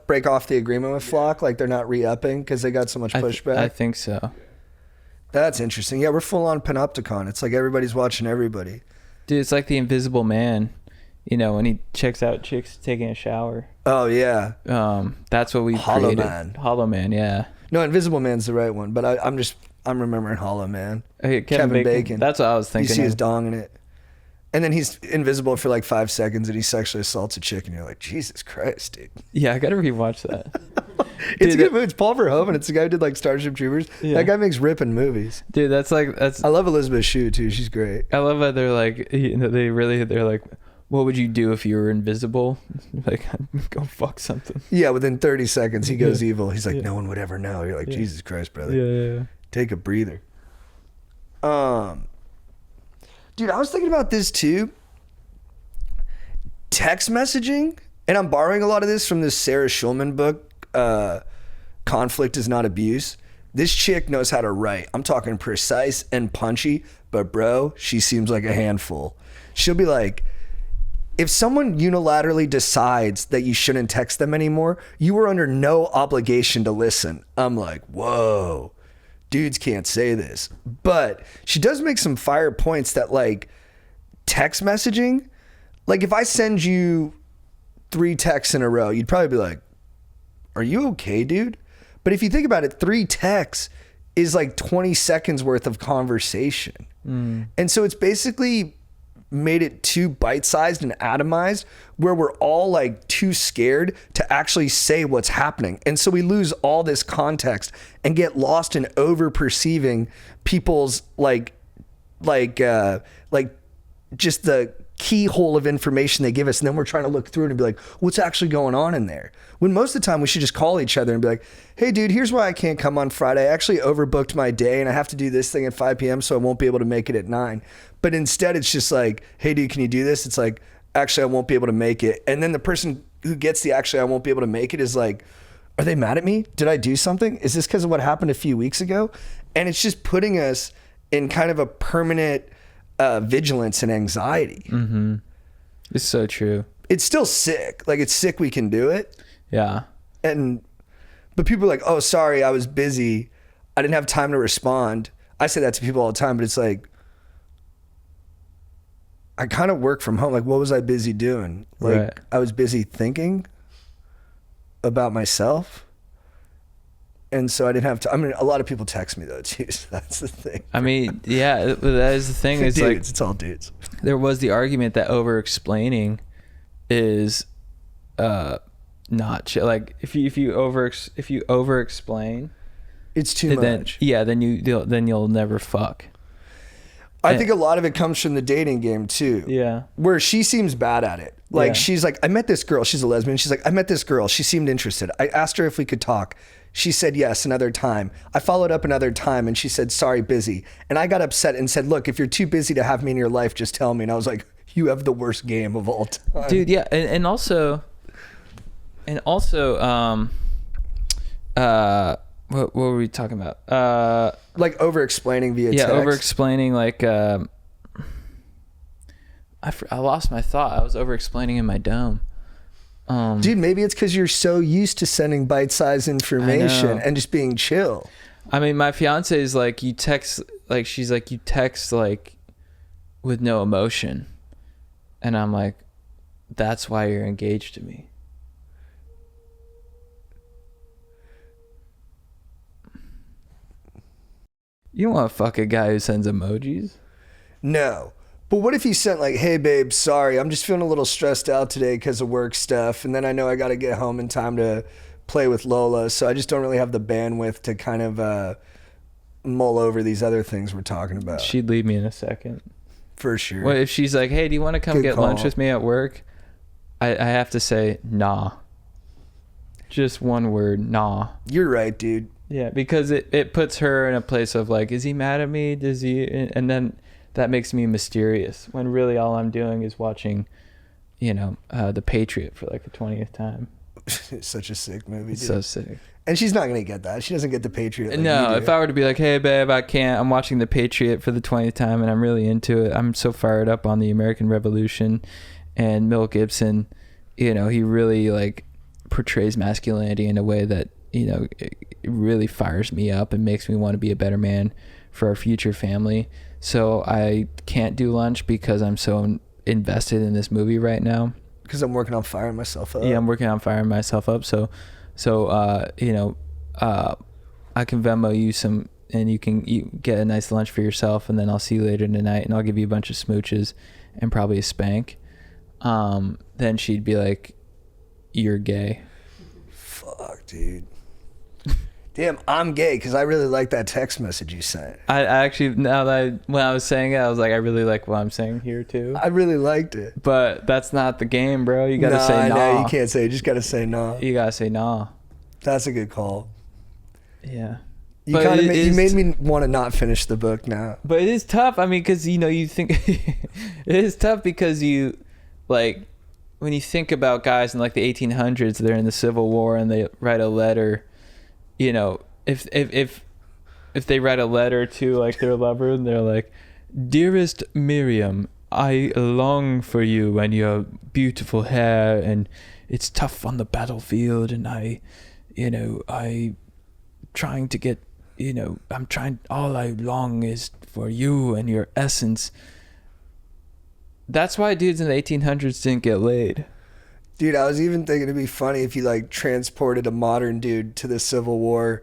break off the agreement with Flock? Like they're not re-upping because they got so much pushback? I think so. That's interesting. Yeah, we're full on panopticon. It's like everybody's watching everybody. Dude, it's like the Invisible Man, when he checks out chicks taking a shower. Oh, yeah. That's what we Hollow created. Man. Hollow Man, yeah. No, Invisible Man's the right one, but I'm remembering Hollow Man. Hey, Kevin Bacon. That's what I was thinking. You see his dong in it. And then he's invisible for like 5 seconds and he sexually assaults a chick and you're like, Jesus Christ, dude. Yeah, I gotta rewatch that. It's a good movie. It's Paul Verhoeven. It's the guy who did like Starship Troopers. Yeah. That guy makes ripping movies. Dude, I love Elizabeth Shue too. She's great. I love how they're like, they're like, what would you do if you were invisible? Like, go fuck something. Yeah, within 30 seconds he goes evil. He's like, no one would ever know. You're like, Jesus Christ, brother. Yeah. Take a breather. Dude, I was thinking about this too. Text messaging, and I'm borrowing a lot of this from this Sarah Schulman book, Conflict is Not Abuse. This chick knows how to write. I'm talking precise and punchy, but bro, she seems like a handful. She'll be like, if someone unilaterally decides that you shouldn't text them anymore, you are under no obligation to listen. I'm like, whoa, dudes can't say this. But she does make some fire points that like text messaging, like if I send you 3 texts in a row, you'd probably be like, are you okay, dude? But if you think about it, 3 texts is like 20 seconds worth of conversation. And so it's basically made it too bite-sized and atomized where we're all like too scared to actually say what's happening. And so we lose all this context and get lost in over perceiving people's like just the keyhole of information they give us, and then we're trying to look through it and be like, what's actually going on in there? When most of the time we should just call each other and be like, hey dude, here's why I can't come on Friday. I actually overbooked my day and I have to do this thing at 5 p.m. so I won't be able to make it at 9. But instead it's just like, hey dude, can you do this? It's like, actually I won't be able to make it. And then the person who gets the actually I won't be able to make it is like, are they mad at me? Did I do something? Is this because of what happened a few weeks ago? And it's just putting us in kind of a permanent vigilance and anxiety. Mm-hmm. It's so true. It's still sick. Like it's sick we can do it. Yeah. But people are like, oh, sorry, I was busy. I didn't have time to respond. I say that to people all the time, but it's like, I kind of work from home. Like, what was I busy doing? Like, right. I was busy thinking about myself. And so I didn't have to. I mean, a lot of people text me though too. So that's the thing. I mean, yeah, that is the thing. It's dudes, like it's all dudes. There was the argument that over-explaining is not like if you over-explain, it's too much. Yeah, then you'll never fuck. I think a lot of it comes from the dating game too. Yeah. Where she seems bad at it. Like she's like, I met this girl. She's a lesbian. She's like, I met this girl. She seemed interested. I asked her if we could talk. She said yes another time. I followed up another time and she said, sorry, busy. And I got upset and said, look, if you're too busy to have me in your life, just tell me. And I was like, you have the worst game of all time. Dude, yeah. And also, what were we talking about? Like over-explaining via text. Yeah, over-explaining like, I lost my thought. I was over-explaining in my dome. Dude, maybe it's because you're so used to sending bite-sized information and just being chill. I mean, my fiance is like, she's like, you text like with no emotion. And I'm like, that's why you're engaged to me. You don't want to fuck a guy who sends emojis. No. But what if he sent like, hey babe, sorry, I'm just feeling a little stressed out today because of work stuff. And then I know I got to get home in time to play with Lola. So I just don't really have the bandwidth to kind of mull over these other things we're talking about. She'd leave me in a second. For sure. What if she's like, hey, do you want to come Good get call. lunch with me at work? I have to say, nah. Just one word, nah. You're right, dude. Yeah, because it puts her in a place of like, is he mad at me? Does he? And then that makes me mysterious when really all I'm doing is watching, The Patriot for like the 20th time. It's such a sick movie, dude. It's so sick. And she's not going to get that. She doesn't get The Patriot. Like No, you do. if I were to be like, hey, babe, I can't. I'm watching The Patriot for the 20th time and I'm really into it. I'm so fired up on the American Revolution. And Mel Gibson, he really like portrays masculinity in a way that, it really fires me up and makes me want to be a better man for our future family. So I can't do lunch because I'm so invested in this movie right now. Because I'm working on firing myself up. Yeah, I'm working on firing myself up. So I can Venmo you some, and you get a nice lunch for yourself, and then I'll see you later tonight, and I'll give you a bunch of smooches and probably a spank. Then she'd be like, you're gay. Fuck, dude. Damn, I'm gay because I really like that text message you sent. I actually, when I was saying it, I was like, I really like what I'm saying here too. I really liked it. But that's not the game, bro. You gotta say nah. No, you can't say it. You just gotta say nah. You gotta say nah. That's a good call. Yeah. You kind of you made me want to not finish the book now. But it is tough. I mean, because you think it is tough because you like when you think about guys in like the 1800s, they're in the Civil War and they write a letter. If they write a letter to like their lover and they're like, dearest Miriam, I long for you and your beautiful hair, and it's tough on the battlefield, and I trying to get, I'm trying, all I long is for you and your essence. That's why dudes in the 1800s didn't get laid. Dude, I was even thinking it'd be funny if you like transported a modern dude to the Civil War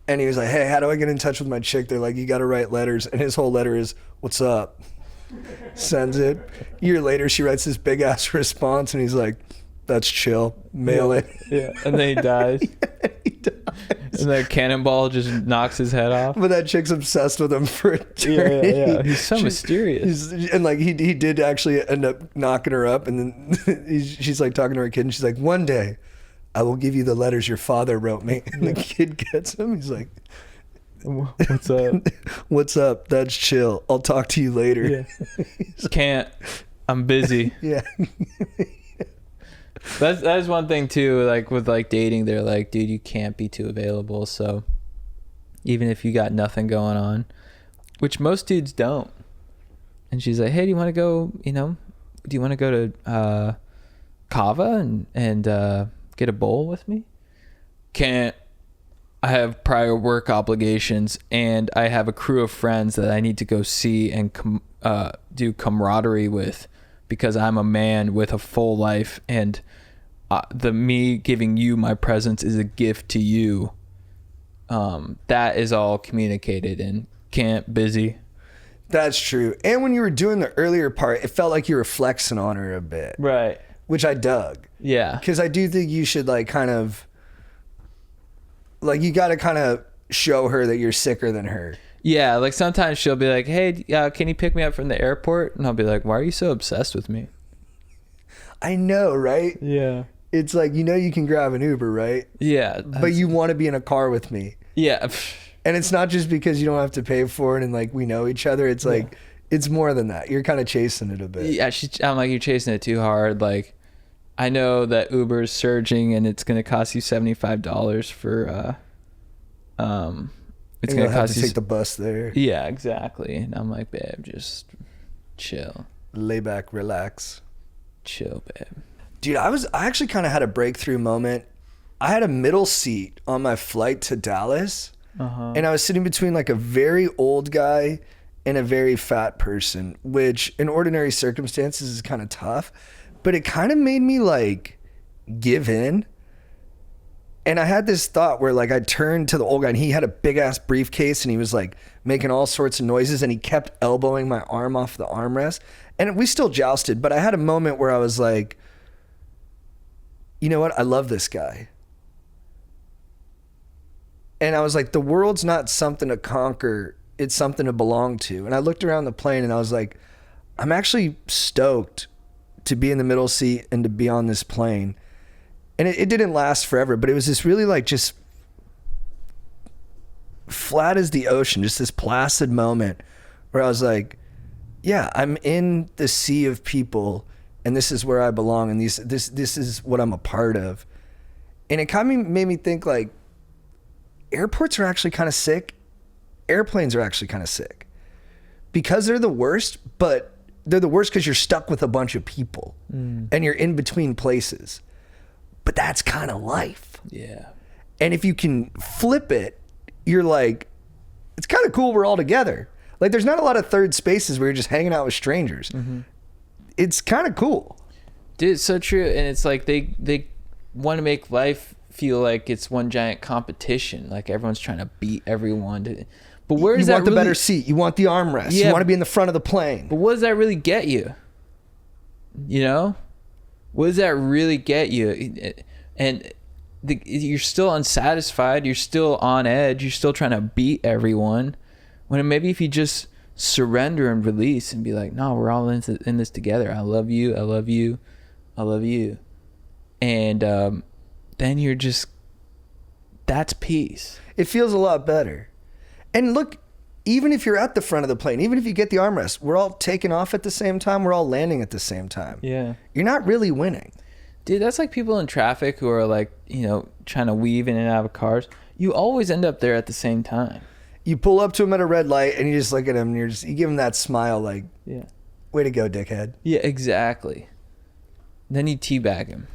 and he was like, hey, how do I get in touch with my chick? They're like, you got to write letters. And his whole letter is, what's up? Sends it. A year later, she writes this big ass response and he's like, that's chill. Mail it. Yeah. And then he dies. Yeah, he dies. And the cannonball just knocks his head off. But that chick's obsessed with him for eternity. Yeah. He's so mysterious. And like he did actually end up knocking her up, and then she's like talking to her kid, and she's like, one day I will give you the letters your father wrote me. And the kid gets him. He's like, what's up? What's up? That's chill. I'll talk to you later. Yeah. Can't. I'm busy. Yeah. That is one thing too, like with like dating, they're like, dude, you can't be too available. So even if you got nothing going on, which most dudes don't. And she's like, hey, do you want to go, do you want to go to Kava and get a bowl with me? Can't. I have prior work obligations and I have a crew of friends that I need to go see and do camaraderie with, because I'm a man with a full life, and me giving you my presence is a gift to you. That is all communicated in can't busy. That's true. And when you were doing the earlier part, it felt like you were flexing on her a bit. Right. Which I dug. Yeah. Because I do think you should like kind of, like you got to kind of show her that you're sicker than her. Yeah, like sometimes she'll be like, hey, can you pick me up from the airport? And I'll be like, why are you so obsessed with me? I know, right? Yeah. It's like, you can grab an Uber, right? Yeah. But you want to be in a car with me. Yeah. And it's not just because you don't have to pay for it and like we know each other. It's like, it's more than that. You're kind of chasing it a bit. Yeah, I'm like, you're chasing it too hard. Like, I know that Uber's surging and it's going to cost you $75 for, it's going to cost you take the bus there. Yeah, exactly. And I'm like, babe, just chill. Lay back, relax. Chill, babe. Dude, I actually kind of had a breakthrough moment. I had a middle seat on my flight to Dallas. And I was sitting between like a very old guy and a very fat person, which in ordinary circumstances is kind of tough, but it kind of made me like give in. And I had this thought where like I turned to the old guy and he had a big ass briefcase and he was like making all sorts of noises and he kept elbowing my arm off the armrest. And we still jousted, but I had a moment where I was like, you know what? I love this guy. And I was like, the world's not something to conquer. It's something to belong to. And I looked around the plane and I was like, I'm actually stoked to be in the middle seat and to be on this plane. And it didn't last forever, but it was this really like just flat as the ocean, just this placid moment where I was like, yeah, I'm in the sea of people and this is where I belong and this is what I'm a part of. And it kind of made me think like airports are actually kind of sick. Airplanes are actually kind of sick because they're the worst, but they're the worst because you're stuck with a bunch of people and you're in between places. But that's kind of life. Yeah. And if you can flip it, you're like, it's kind of cool we're all together. Like there's not a lot of third spaces where you're just hanging out with strangers. Mm-hmm. It's kind of cool. Dude, it's so true. And it's like they want to make life feel like it's one giant competition. Like everyone's trying to beat everyone. But where is that? You want the better seat. You want the armrest. Yeah. You want to be in the front of the plane. But what does that really get you? You know? What does that really get you? And you're still unsatisfied. You're still on edge. You're still trying to beat everyone. When maybe if you just surrender and release and be like, no, we're all in this together. I love you. I love you. I love you. And then you're just, that's peace. It feels a lot better. And look, even if you're at the front of the plane, even if you get the armrest, we're all taking off at the same time. We're all landing at the same time. Yeah. You're not really winning. Dude, that's like people in traffic who are like, you know, trying to weave in and out of cars. You always end up there at the same time. You pull up to him at a red light and you just look at him and you give him that smile like, yeah, way to go, dickhead. Yeah, exactly. Then you teabag him.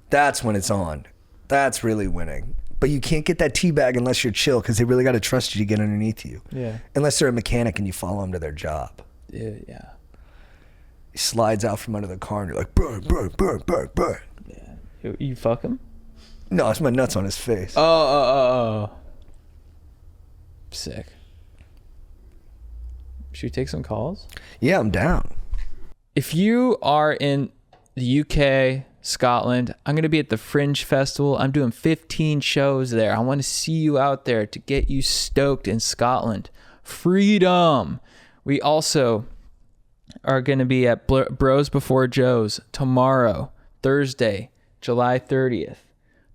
That's when it's on. That's really winning. But you can't get that teabag unless you're chill because they really got to trust you to get underneath you. Yeah. Unless they're a mechanic and you follow them to their job. Yeah. He slides out from under the car and you're like, burn, burn, burn, burn, burn. Yeah. You fuck him? No, it's my nuts on his face. Oh. Sick. Should we take some calls? Yeah, I'm down. If you are in the UK, Scotland, I'm going to be at the Fringe Festival. I'm doing 15 shows there. I want to see you out there to get you stoked in Scotland. Freedom. We also are going to be at Bros Before Joe's tomorrow, Thursday, July 30th.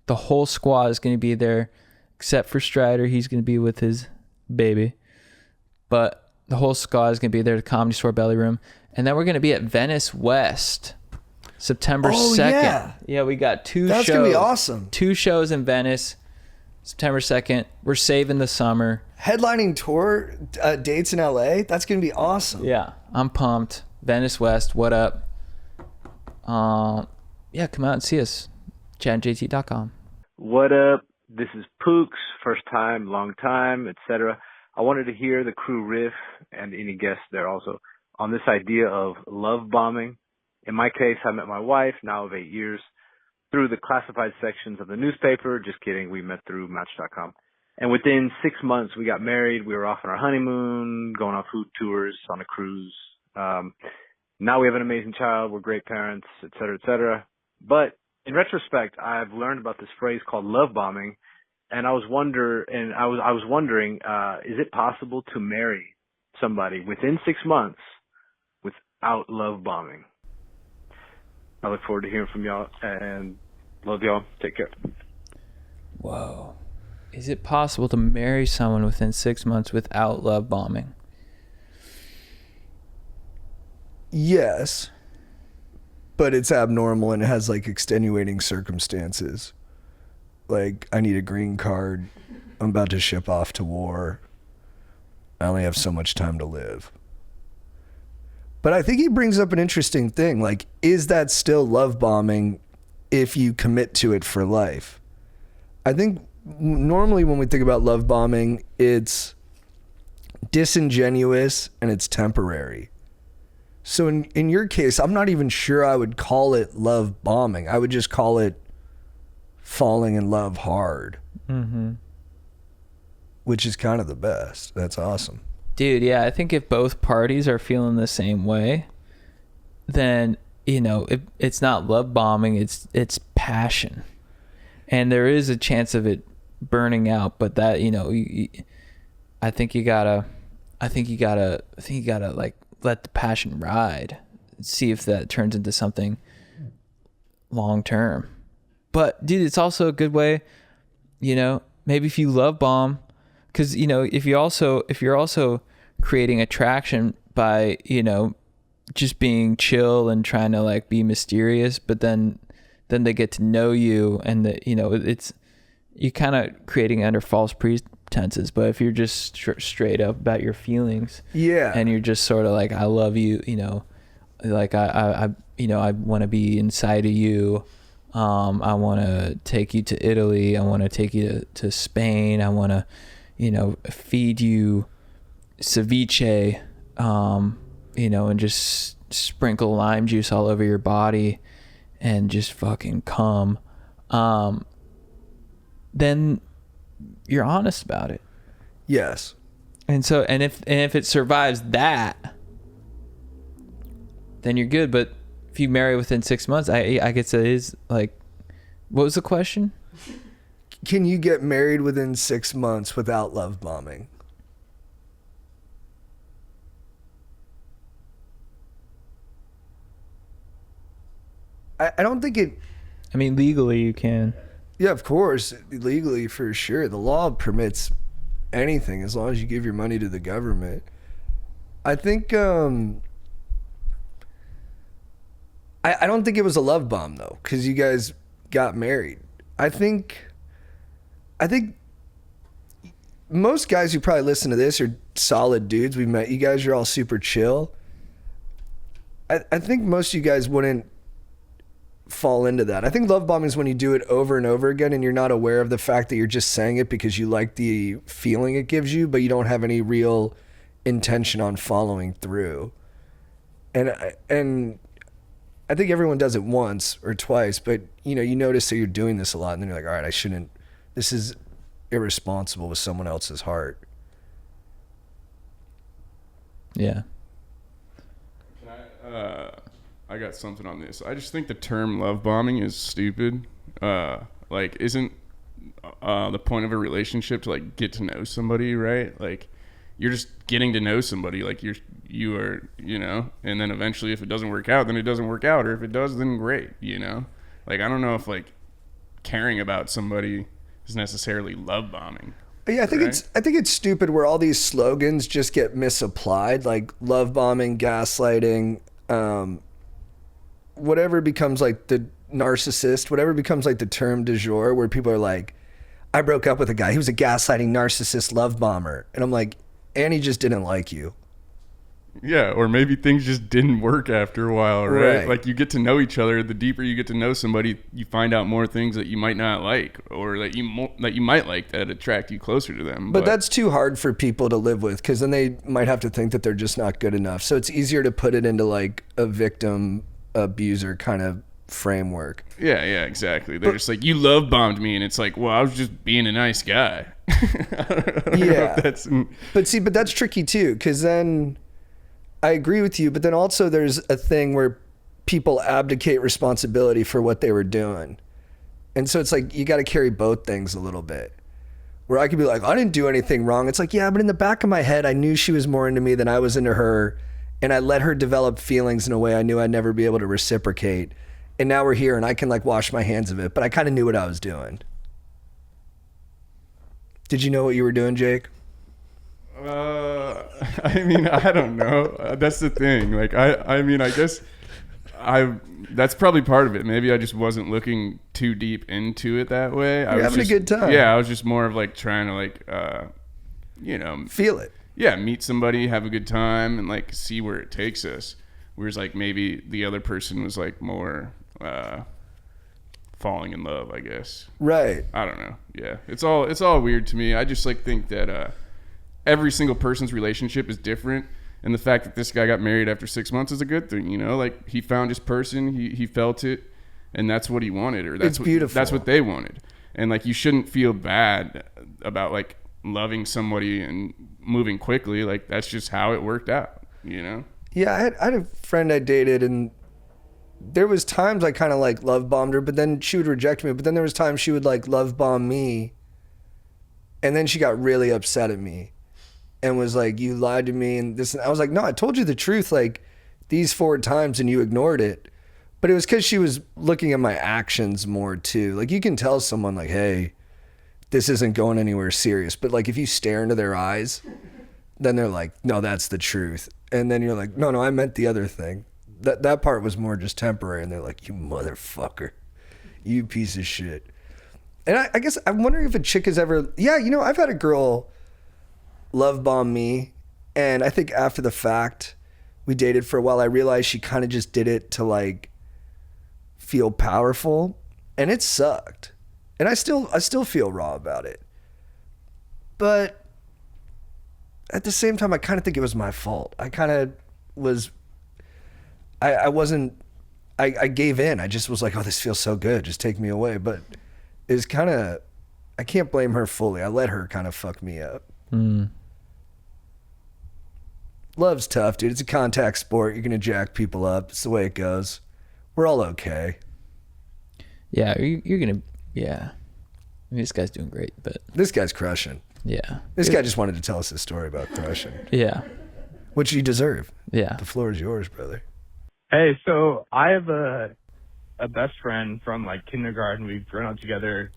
The whole squad is going to be there, except for Strider. He's going to be with his baby. But the whole squad is going to be there at the Comedy Store Belly Room. And then we're going to be at Venice West, September 2nd. Yeah, we got two shows. That's going to be awesome. 2 shows in Venice, September 2nd. We're saving the summer. Headlining tour dates in LA. That's going to be awesome. Yeah, I'm pumped. Venice West, what up? Yeah, come out and see us. ChatJT.com. What up? This is Pooks, first time, long time, etc. I wanted to hear the crew riff and any guests there also on this idea of love bombing. In my case, I met my wife, now of 8 years, through the classified sections of the newspaper. Just kidding. We met through Match.com. And within 6 months, we got married. We were off on our honeymoon, going on food tours, on a cruise. Now we have an amazing child. We're great parents, et cetera, et cetera. But in retrospect, I've learned about this phrase called love bombing. And I was wondering, is it possible to marry somebody within 6 months without love bombing? I look forward to hearing from y'all and love y'all. Take care. Whoa. Is it possible to marry someone within 6 months without love bombing? Yes. But it's abnormal and it has like extenuating circumstances. Like, I need a green card. I'm about to ship off to war. I only have so much time to live. But I think he brings up an interesting thing. Like, is that still love bombing if you commit to it for life? I think normally when we think about love bombing, it's disingenuous and it's temporary. So in your case, I'm not even sure I would call it love bombing. I would just call it falling in love hard, Mm-hmm. which is kind of the best. That's awesome. Dude, yeah, I think if both parties are feeling the same way, then, it's not love bombing, it's passion. And there is a chance of it burning out, but that, I think you gotta like let the passion ride, see if that turns into something long term. But dude, it's also a good way, maybe if you love bomb, because if you're also creating attraction by just being chill and trying to like be mysterious, but then they get to know you, and it's you kind of creating under false pretenses. But if you're just straight up about your feelings, Yeah. and you're just sort of like, I love you, like I want to be inside of you. I want to take you to Italy. I want to take you to Spain. I want to, feed you ceviche, and just sprinkle lime juice all over your body and just fucking come. Then you're honest about it. Yes. And so, and if it survives that, then you're good. But if you marry within 6 months, I guess it is like, what was the question? Can you get married within 6 months without love bombing? I don't think it. I mean, legally you can. Yeah, of course, legally for sure. The law permits anything as long as you give your money to the government. I think. I don't think it was a love bomb though, because you guys got married. I think most guys who probably listen to this are solid dudes. We've met you guys. You're all super chill. I think most of you guys wouldn't fall into that. I think love bombing is when you do it over and over again and you're not aware of the fact that you're just saying it because you like the feeling it gives you, but you don't have any real intention on following through. And I think everyone does it once or twice, but you notice that you're doing this a lot, and then you're like, all right, I shouldn't. This is irresponsible with someone else's heart. Yeah. I got something on this. I just think the term love bombing is stupid. Like, isn't the point of a relationship to like get to know somebody, right? Like, you're just getting to know somebody. Like you are, and then eventually if it doesn't work out, then it doesn't work out. Or if it does, then great, Like, I don't know if like caring about somebody is necessarily love bombing. Yeah, I think it's stupid where all these slogans just get misapplied, like love bombing, gaslighting, whatever becomes like the narcissist, whatever becomes like the term du jour, where people are like, I broke up with a guy, he was a gaslighting narcissist love bomber. And I'm like, and he just didn't like you. Yeah, or maybe things just didn't work after a while, right? Right. Like, you get to know each other. The deeper you get to know somebody, you find out more things that you might not like, or that you might like that attract you closer to them. But that's too hard for people to live with, because then they might have to think that they're just not good enough. So it's easier to put it into like a victim abuser kind of framework. Yeah, exactly. They're just like, you love bombed me, and it's like, well, I was just being a nice guy. I don't know if But that's tricky too, because then I agree with you, but then also there's a thing where people abdicate responsibility for what they were doing. And so it's like, you got to carry both things a little bit. Where I could be like, I didn't do anything wrong. It's like, yeah, but in the back of my head, I knew she was more into me than I was into her. And I let her develop feelings in a way I knew I'd never be able to reciprocate. And now we're here and I can like wash my hands of it, but I kind of knew what I was doing. Did you know what you were doing, Jake? I mean, I don't know. That's the thing. Like, I mean, I guess that's probably part of it. Maybe I just wasn't looking too deep into it that way. You're having a good time. Yeah, I was just more of like trying to like, feel it. Yeah, meet somebody, have a good time, and like see where it takes us. Whereas like maybe the other person was like more falling in love, I guess. Right. I don't know. Yeah, it's all weird to me. I just like think that every single person's relationship is different, and the fact that this guy got married after 6 months is a good thing. Like, he found his person, he felt it, and that's what he wanted, or that's It's beautiful. That's what they wanted. And like, you shouldn't feel bad about like loving somebody and moving quickly. Like, that's just how it worked out, you know? Yeah, I had a friend I dated, and there was times I kind of like love bombed her, but then she would reject me. But then there was times she would like love bomb me, and then she got really upset at me and was like, "You lied to me," and this. And I was like, "No, I told you the truth like these 4 times, and you ignored it." But it was because she was looking at my actions more too. Like, you can tell someone like, "Hey, this isn't going anywhere serious." But like, if you stare into their eyes, then they're like, "No, that's the truth." And then you're like, "No, I meant the other thing." That part was more just temporary. And they're like, "You motherfucker, you piece of shit." And I guess I'm wondering if a chick has ever, I've had a girl love bomb me. And I think after the fact, we dated for a while, I realized she kind of just did it to like feel powerful, and it sucked. And I still feel raw about it. But at the same time, I kind of think it was my fault. I kind of was, I wasn't, I gave in. I just was like, "Oh, this feels so good. Just take me away." But it's kind of, I can't blame her fully. I let her kind of fuck me up. Love's tough, dude. It's a contact sport. You're going to jack people up. It's the way it goes. We're all okay. Yeah, you're going to, yeah. I mean, this guy's doing great, but. This guy's crushing. Yeah. This guy just wanted to tell us a story about crushing. Yeah. Which you deserve. Yeah. The floor is yours, brother. Hey, so I have a best friend from like kindergarten. We've grown up together.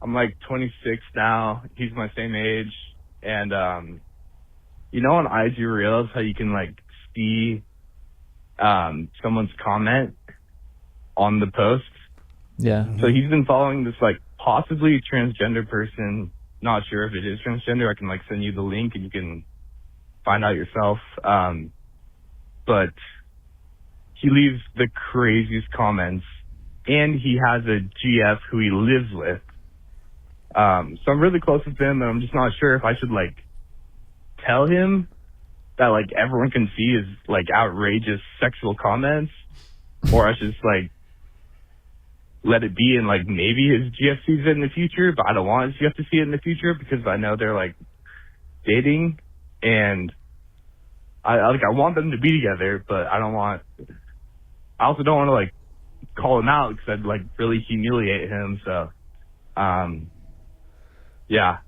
I'm like 26 now. He's my same age. And, on IG Reels, how you can like see someone's comment on the post. Yeah. So he's been following this like possibly transgender person. Not sure if it is transgender. I can like send you the link and you can find out yourself. But he leaves the craziest comments, and he has a GF who he lives with. So I'm really close with him, and I'm just not sure if I should like tell him that like everyone can see his like outrageous sexual comments, or I should just like let it be, and like maybe his GF sees it in the future, but I don't want his GF to see it in the future because I know they're like dating, and I want them to be together, but I also don't want to like call him out because I'd like really humiliate him. So, yeah,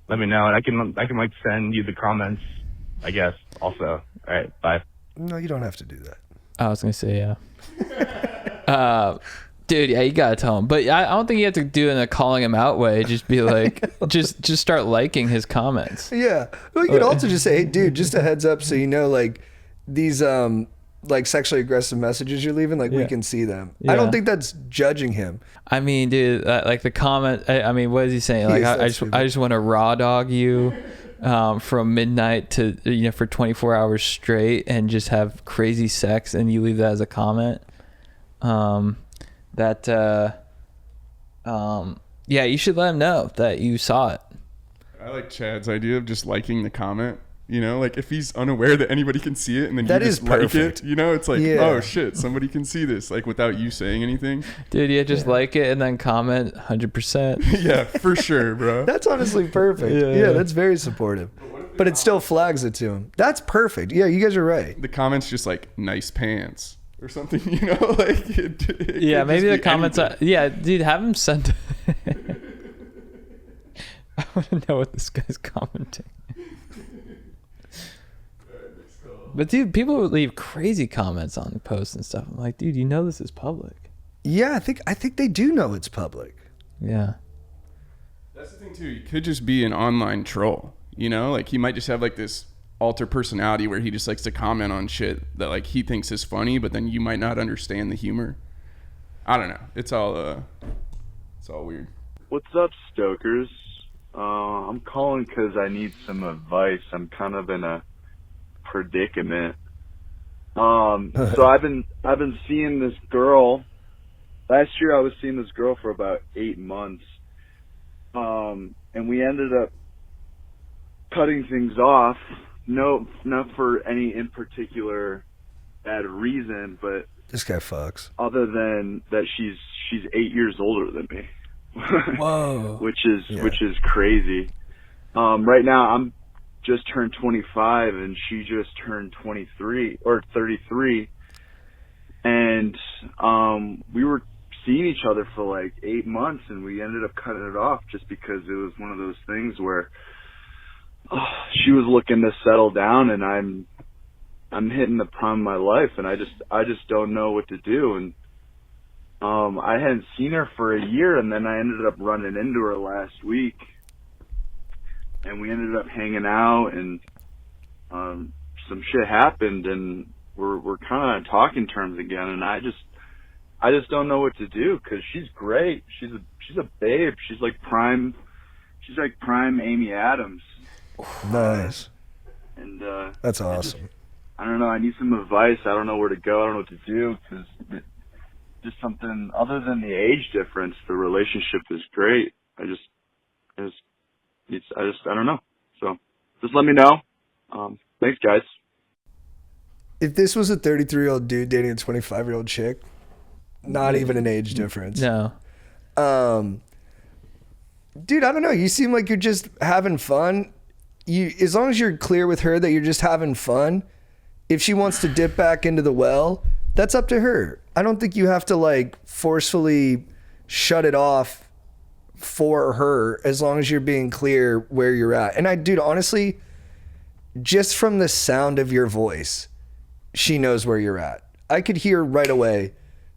let me know, and I can like send you the comments, I guess. Also, all right, bye. No, you don't have to do that. I was gonna say, yeah. Dude, yeah, you gotta tell him. But I don't think you have to do it in a calling him out way. Just be like, just start liking his comments. Yeah. Well, you could also just say, "Hey, dude, just a heads up, so you know, like these like sexually aggressive messages you're leaving, like we can see them." Yeah. I don't think that's judging him. I mean, dude, like the comment. I mean, what is he saying? Like, I just want to raw dog you from midnight to for 24 hours straight and just have crazy sex, and you leave that as a comment. Yeah, you should let him know that you saw it. I like Chad's idea of just liking the comment. Like if he's unaware that anybody can see it, and then That you is just like perfect. it, it's like, Yeah. oh shit, somebody can see this, like without you saying anything. Dude, yeah, just like it and then comment 100%. Yeah, for sure, bro. That's honestly perfect. Yeah, that's very supportive. But it still flags it to him. That's perfect. Yeah, you guys are right. The comments just like nice pants or something, like it Yeah, could maybe just the be comments. anything. Yeah, dude, have him send. I want to know what this guy's commenting. But dude, people would leave crazy comments on the posts and stuff. I'm like, dude, this is public. Yeah, I think they do know it's public. Yeah. That's the thing too. He could just be an online troll. Like he might just have like this alter personality where he just likes to comment on shit that like he thinks is funny, but then you might not understand the humor. I don't know. It's all weird. What's up, Stokers? I'm calling because I need some advice. I'm kind of in a predicament. So I've been seeing this girl. Last year I was seeing this girl for about 8 months. And we ended up cutting things off. No, not for any in particular bad reason, but This guy fucks. other than that she's 8 years older than me. Whoa. which is crazy. Right now I'm just turned 25 and she just turned 23 or 33, and we were seeing each other for like 8 months, and we ended up cutting it off just because it was one of those things where she was looking to settle down, and I'm hitting the prime of my life, and I just don't know what to do. And I hadn't seen her for a year, and then I ended up running into her last week, and we ended up hanging out, and some shit happened, and we're kind of on talking terms again, and I just don't know what to do, because she's great. She's a babe. She's like prime Amy Adams. Nice. And that's awesome. I don't know. I need some advice. I don't know where to go. I don't know what to do, because just something other than the age difference, the relationship is great. I don't know. So just let me know. Thanks, guys. If this was a 33-year-old dude dating a 25-year-old chick, not even an age difference. No. Dude, I don't know. You seem like you're just having fun. As long as you're clear with her that you're just having fun, if she wants to dip back into the well, that's up to her. I don't think you have to like forcefully shut it off for her, as long as you're being clear where you're at. And dude, honestly, just from the sound of your voice, she knows where you're at. I could hear right away,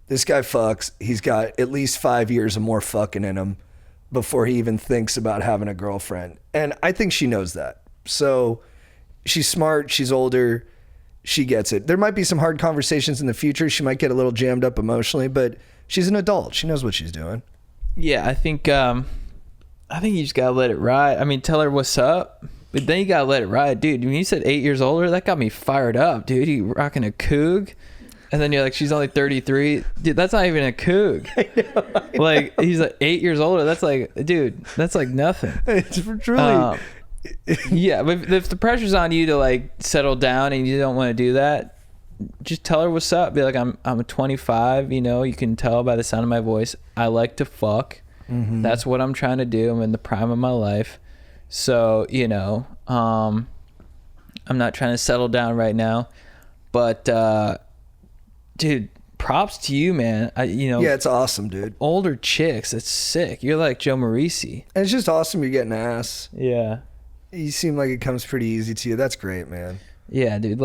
this guy fucks. He's got at least 5 years of more fucking in him before he even thinks about having a girlfriend. And I think she knows that. So she's smart. She's older. She gets it. There might be some hard conversations in the future. She might get a little jammed up emotionally, but she's an adult. She knows what she's doing. Yeah, I think you just gotta let it ride. I mean, tell her what's up, but then you gotta let it ride, dude. When you said 8 years older, that got me fired up, dude. You rocking a coug, and then you're like, she's only 33, dude. That's not even a coug. I know. Like, he's like 8 years older. That's like, dude, that's like nothing. It's truly. Yeah, but if the pressure's on you to like settle down and you don't want to do that, just tell her what's up. Be like, I'm a 25, you know, you can tell by the sound of my voice, I like to fuck. Mm-hmm. That's what I'm trying to do. I'm in the prime of my life. So, you know, I'm not trying to settle down right now, but dude, props to you, man. Yeah, it's awesome, dude. Older chicks, it's sick. You're like Joe Morisi. And it's just awesome you're getting ass. Yeah. You seem like it comes pretty easy to you. That's great, man. Yeah, dude.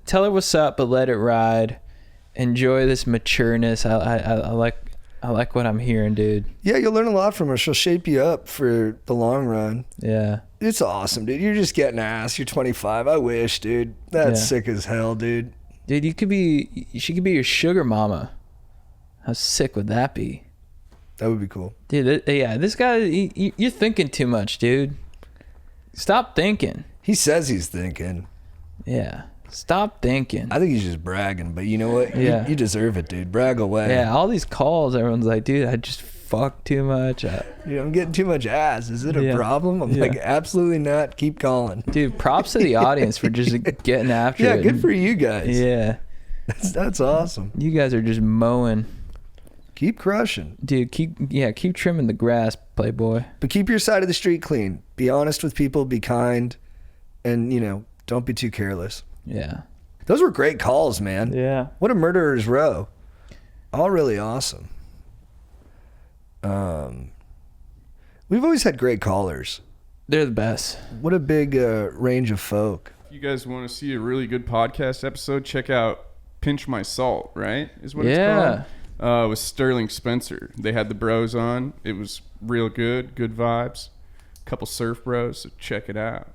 Tell her what's up, but let it ride. Enjoy this matureness. I like what I'm hearing, dude. Yeah, you'll learn a lot from her. She'll shape you up for the long run. Yeah. It's awesome, dude. You're just getting ass. You're 25. I wish, dude. That's sick as hell, dude. Dude, she could be your sugar mama. How sick would that be? That would be cool. Dude, this guy, you're thinking too much, dude. Stop thinking. He says he's thinking. Yeah. Stop thinking. I think he's just bragging, but you know what? Yeah. You deserve it, dude. Brag away. Yeah, all these calls, everyone's like, dude, I just fucked too much. Dude, I'm getting too much ass. Is it a problem? I'm like, absolutely not. Keep calling. Dude, props to the audience for just getting after it. Yeah, good for you guys. Yeah. That's awesome. You guys are just mowing. Keep crushing. Dude, keep trimming the grass, playboy. But keep your side of the street clean. Be honest with people, be kind, and, you know, don't be too careless. Yeah. Those were great calls, man. Yeah. What a murderer's row. All really awesome. We've always had great callers. They're the best. What a big range of folk. If you guys want to see a really good podcast episode, check out Pinch My Salt, right? Is what it's called. With Sterling Spencer. They had the bros on. It was real good vibes. A couple surf bros, so check it out.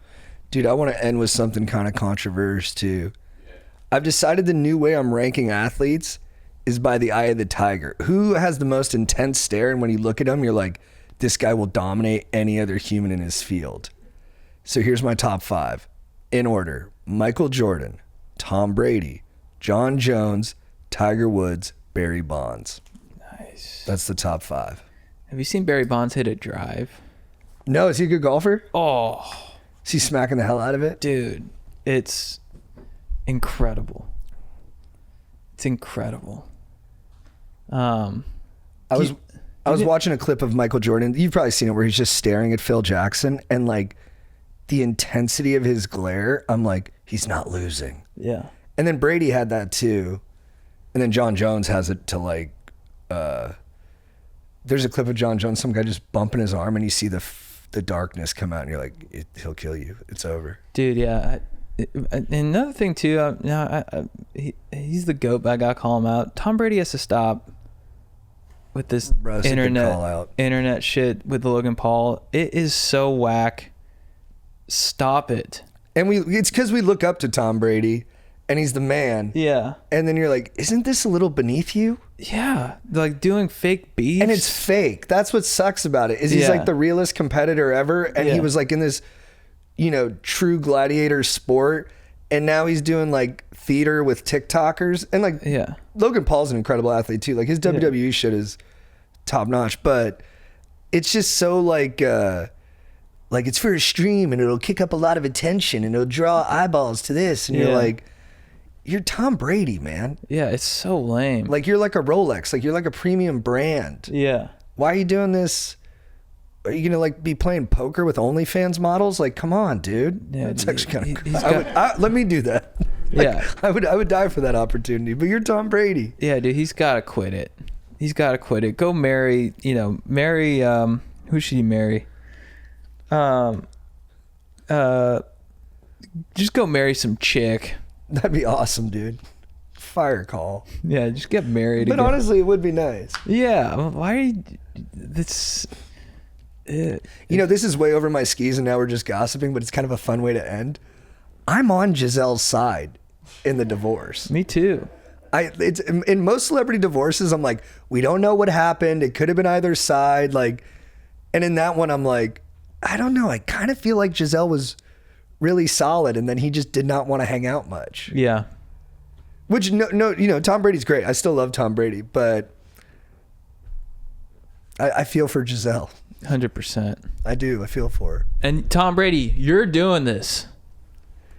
Dude, I want to end with something kind of controversial too. I've decided the new way I'm ranking athletes is by the eye of the tiger. Who has the most intense stare, and when you look at him, you're like, this guy will dominate any other human in his field. So here's my top 5. In order: Michael Jordan, Tom Brady, John Jones, Tiger Woods, Barry Bonds. Nice. That's the top 5. Have you seen Barry Bonds hit a drive? No, is he a good golfer? Oh. Is he smacking the hell out of it? Dude, it's incredible. It's incredible. Um, I was you- watching a clip of Michael Jordan. You've probably seen it where he's just staring at Phil Jackson and like the intensity of his glare. I'm like, he's not losing. yeah. And then Brady had that too. And then John Jones has it to like, there's a clip of John Jones, some guy just bumping his arm and you see the darkness come out and you're like, he'll kill you. It's over. Dude, yeah. And another thing too, he's the GOAT, but I gotta call him out. Tom Brady has to stop with this Bro, it's a good call out. internet shit with Logan Paul. It is so whack. Stop it. And it's because we look up to Tom Brady and he's the man. Yeah. And then you're like, isn't this a little beneath you? Yeah. Like doing fake beefs. And it's fake. That's what sucks about it, is he's like the realest competitor ever. And he was like in this, true gladiator sport. And now he's doing like theater with TikTokers. And like, Logan Paul's an incredible athlete too. Like his WWE shit is top notch, but it's just so like it's for a stream and it'll kick up a lot of attention and it'll draw eyeballs to this. And you're like, you're Tom Brady, man. Yeah, it's so lame. Like you're like a Rolex, like you're like a premium brand. Yeah. Why are you doing this? Are you gonna like be playing poker with OnlyFans models? Like, come on, dude. Yeah, it's dude, actually kind of. Let me do that. I would die for that opportunity. But you're Tom Brady. Yeah, dude, he's gotta quit it. He's gotta quit it. Go marry. Who should he marry? Just go marry some chick. That'd be awesome, dude. Fire call. Yeah, just get married. But again. honestly, it would be nice. Yeah. Why are you? This. This is way over my skis, and now we're just gossiping. But it's kind of a fun way to end. I'm on Gisele's side in the divorce. Me too. It's in most celebrity divorces. I'm like, we don't know what happened. It could have been either side. Like, and in that one, I'm like, I don't know. I kind of feel like Gisele was really solid, and then he just did not want to hang out much. Yeah. Which Tom Brady's great. I still love Tom Brady, but I feel for Gisele. 100%. I do. I feel for her. And Tom Brady, you're doing this.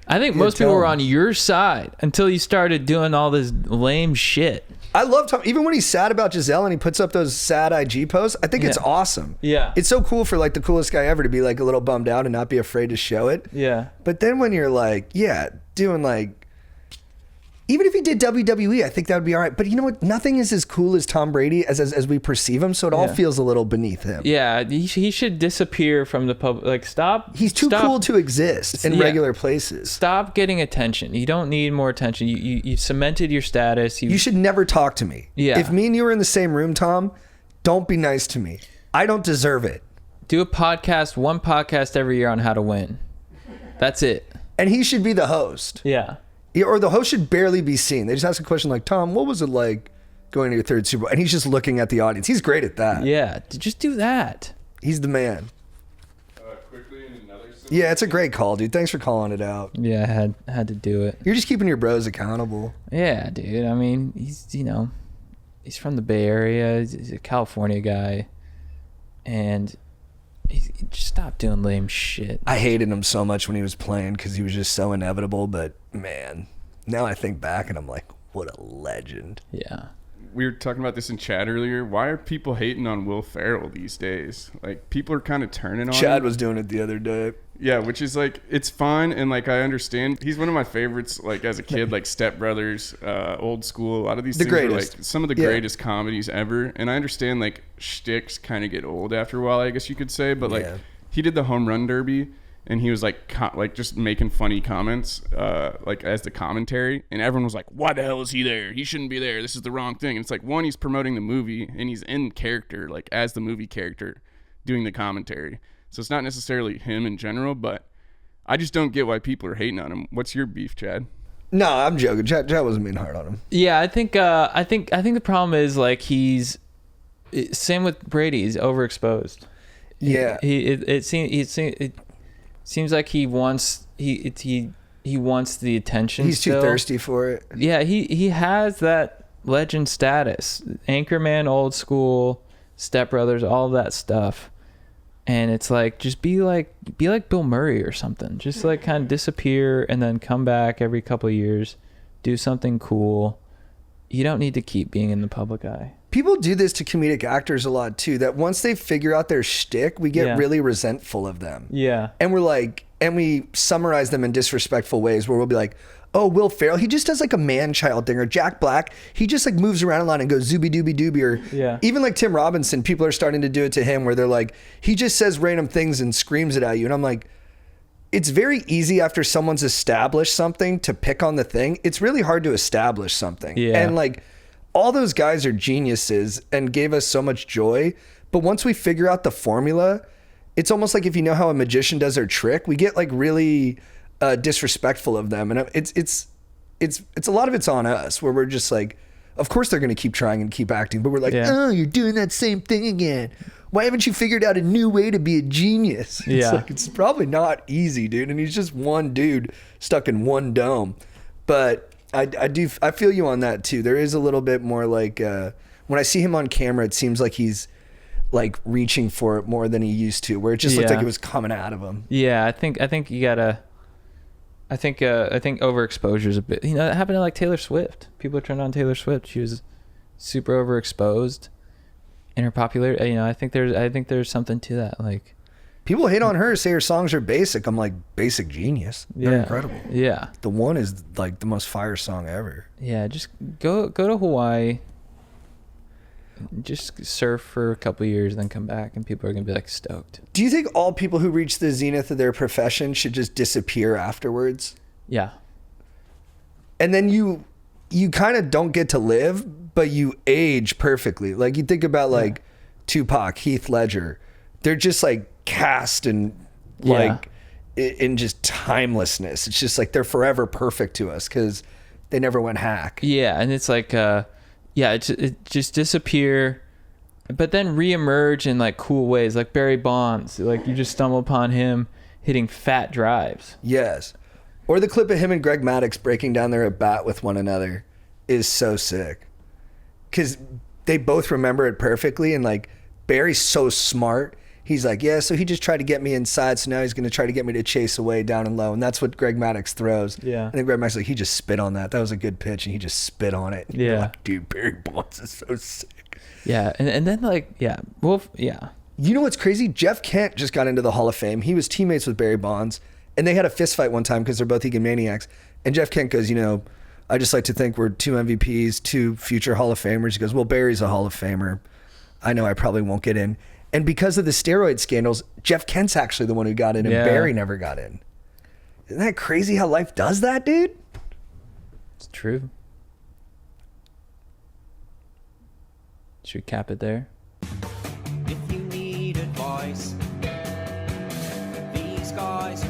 I think most people were on your side until you started doing all this lame shit. I love Tom. Even when he's sad about Gisele and he puts up those sad IG posts, I think it's awesome. Yeah. It's so cool for like the coolest guy ever to be like a little bummed out and not be afraid to show it. Yeah. But then when you're like, doing like, even if he did WWE, I think that would be all right. But you know what? Nothing is as cool as Tom Brady as we perceive him. So it all feels a little beneath him. Yeah. He should disappear from the public. Like, stop. He's too cool to exist in regular places. Stop getting attention. You don't need more attention. You cemented your status. You should never talk to me. Yeah. If me and you were in the same room, Tom, don't be nice to me. I don't deserve it. Do one podcast every year on how to win. That's it. And he should be the host. Yeah. Or the host should barely be seen. They just ask a question like, Tom, what was it like going to your third Super Bowl? And he's just looking at the audience. He's great at that. Yeah. Just do that. He's the man. Quickly, in another Yeah, it's a great call, dude. Thanks for calling it out. Yeah, I had to do it. You're just keeping your bros accountable. Yeah, dude. I mean, he's from the Bay Area. He's a California guy. And he just stopped doing lame shit. I hated him so much when he was playing because he was just so inevitable. But, man, now I think back and I'm like, what a legend. Yeah. We were talking about this in chat earlier. Why are people hating on Will Ferrell these days? Like, people are kind of turning on Chad him. was doing it the other day. Yeah, which is like, it's fine, and like I understand. He's one of my favorites. Like as a kid, like Step Brothers, Old School. A lot of these things are like some of the greatest comedies ever. And I understand like shticks kind of get old after a while, I guess you could say. But like he did the home run derby, and he was like just making funny comments, like as the commentary, and everyone was like, "Why the hell is he there? He shouldn't be there. This is the wrong thing." And it's like, one, he's promoting the movie, and he's in character, like as the movie character, doing the commentary. So it's not necessarily him in general, but I just don't get why people are hating on him. What's your beef, Chad? No, I'm joking. Chad wasn't being hard on him. Yeah, I think the problem is like same with Brady. He's overexposed. Yeah, it seems like he wants the attention. He's too thirsty for it. Yeah, he has that legend status. Anchorman, Old School, Step Brothers, all that stuff. And it's like, just be like Bill Murray or something. Just like kind of disappear and then come back every couple of years, do something cool. You don't need to keep being in the public eye. People do this to comedic actors a lot too, that once they figure out their shtick, we get really resentful of them. Yeah. And we summarize them in disrespectful ways where we'll be like, oh, Will Ferrell, he just does like a man-child thing. Or Jack Black, he just like moves around a lot and goes zooby dooby dooby. Or even like Tim Robinson, people are starting to do it to him where they're like, he just says random things and screams it at you. And I'm like, it's very easy after someone's established something to pick on the thing. It's really hard to establish something. Yeah. And like, all those guys are geniuses and gave us so much joy. But once we figure out the formula, it's almost like if you know how a magician does their trick, we get like really disrespectful of them. And it's a lot of it's on us where we're just like, of course they're going to keep trying and keep acting, but we're like, oh, you're doing that same thing again. Why haven't you figured out a new way to be a genius? It's like, it's probably not easy, dude. And he's just one dude stuck in one dome. But I feel you on that too. There is a little bit more like when I see him on camera, it seems like he's like reaching for it more than he used to, where it just looked like it was coming out of him. Yeah, I think you gotta. I think overexposure is a bit. You know, it happened to like Taylor Swift. People turned on Taylor Swift. She was super overexposed in her popularity. You know, I think there's something to that. Like, people hate on her, say her songs are basic. I'm like, basic genius. They're incredible. Yeah. The one is like the most fire song ever. Yeah, just go to Hawaii. Just surf for a couple years, then come back, and people are gonna be like stoked. Do you think all people who reach the zenith of their profession should just disappear afterwards? Yeah. And then you kind of don't get to live, but you age perfectly. Like you think about like Tupac, Heath Ledger. They're just like cast and like in just timelessness. It's just like they're forever perfect to us because they never went hack. Yeah, and it's like it just disappear, but then reemerge in like cool ways, like Barry Bonds. Like you just stumble upon him hitting fat drives. Yes. Or the clip of him and Greg Maddux breaking down their at bat with one another is so sick. Because they both remember it perfectly, and like Barry's so smart. He's like, yeah, so he just tried to get me inside, so now he's going to try to get me to chase away down and low. And that's what Greg Maddux throws. Yeah. And then Greg Maddux like, he just spit on that. That was a good pitch, and he just spit on it. And you're like, dude, Barry Bonds is so sick. Yeah, and then like, You know what's crazy? Jeff Kent just got into the Hall of Fame. He was teammates with Barry Bonds, and they had a fist fight one time because they're both egomaniacs. And Jeff Kent goes, you know, I just like to think we're two MVPs, two future Hall of Famers. He goes, well, Barry's a Hall of Famer. I know I probably won't get in. And because of the steroid scandals, Jeff Kent's actually the one who got in, and Barry never got in. Isn't that crazy how life does that, dude? It's true. Should we cap it there? If you need advice, these guys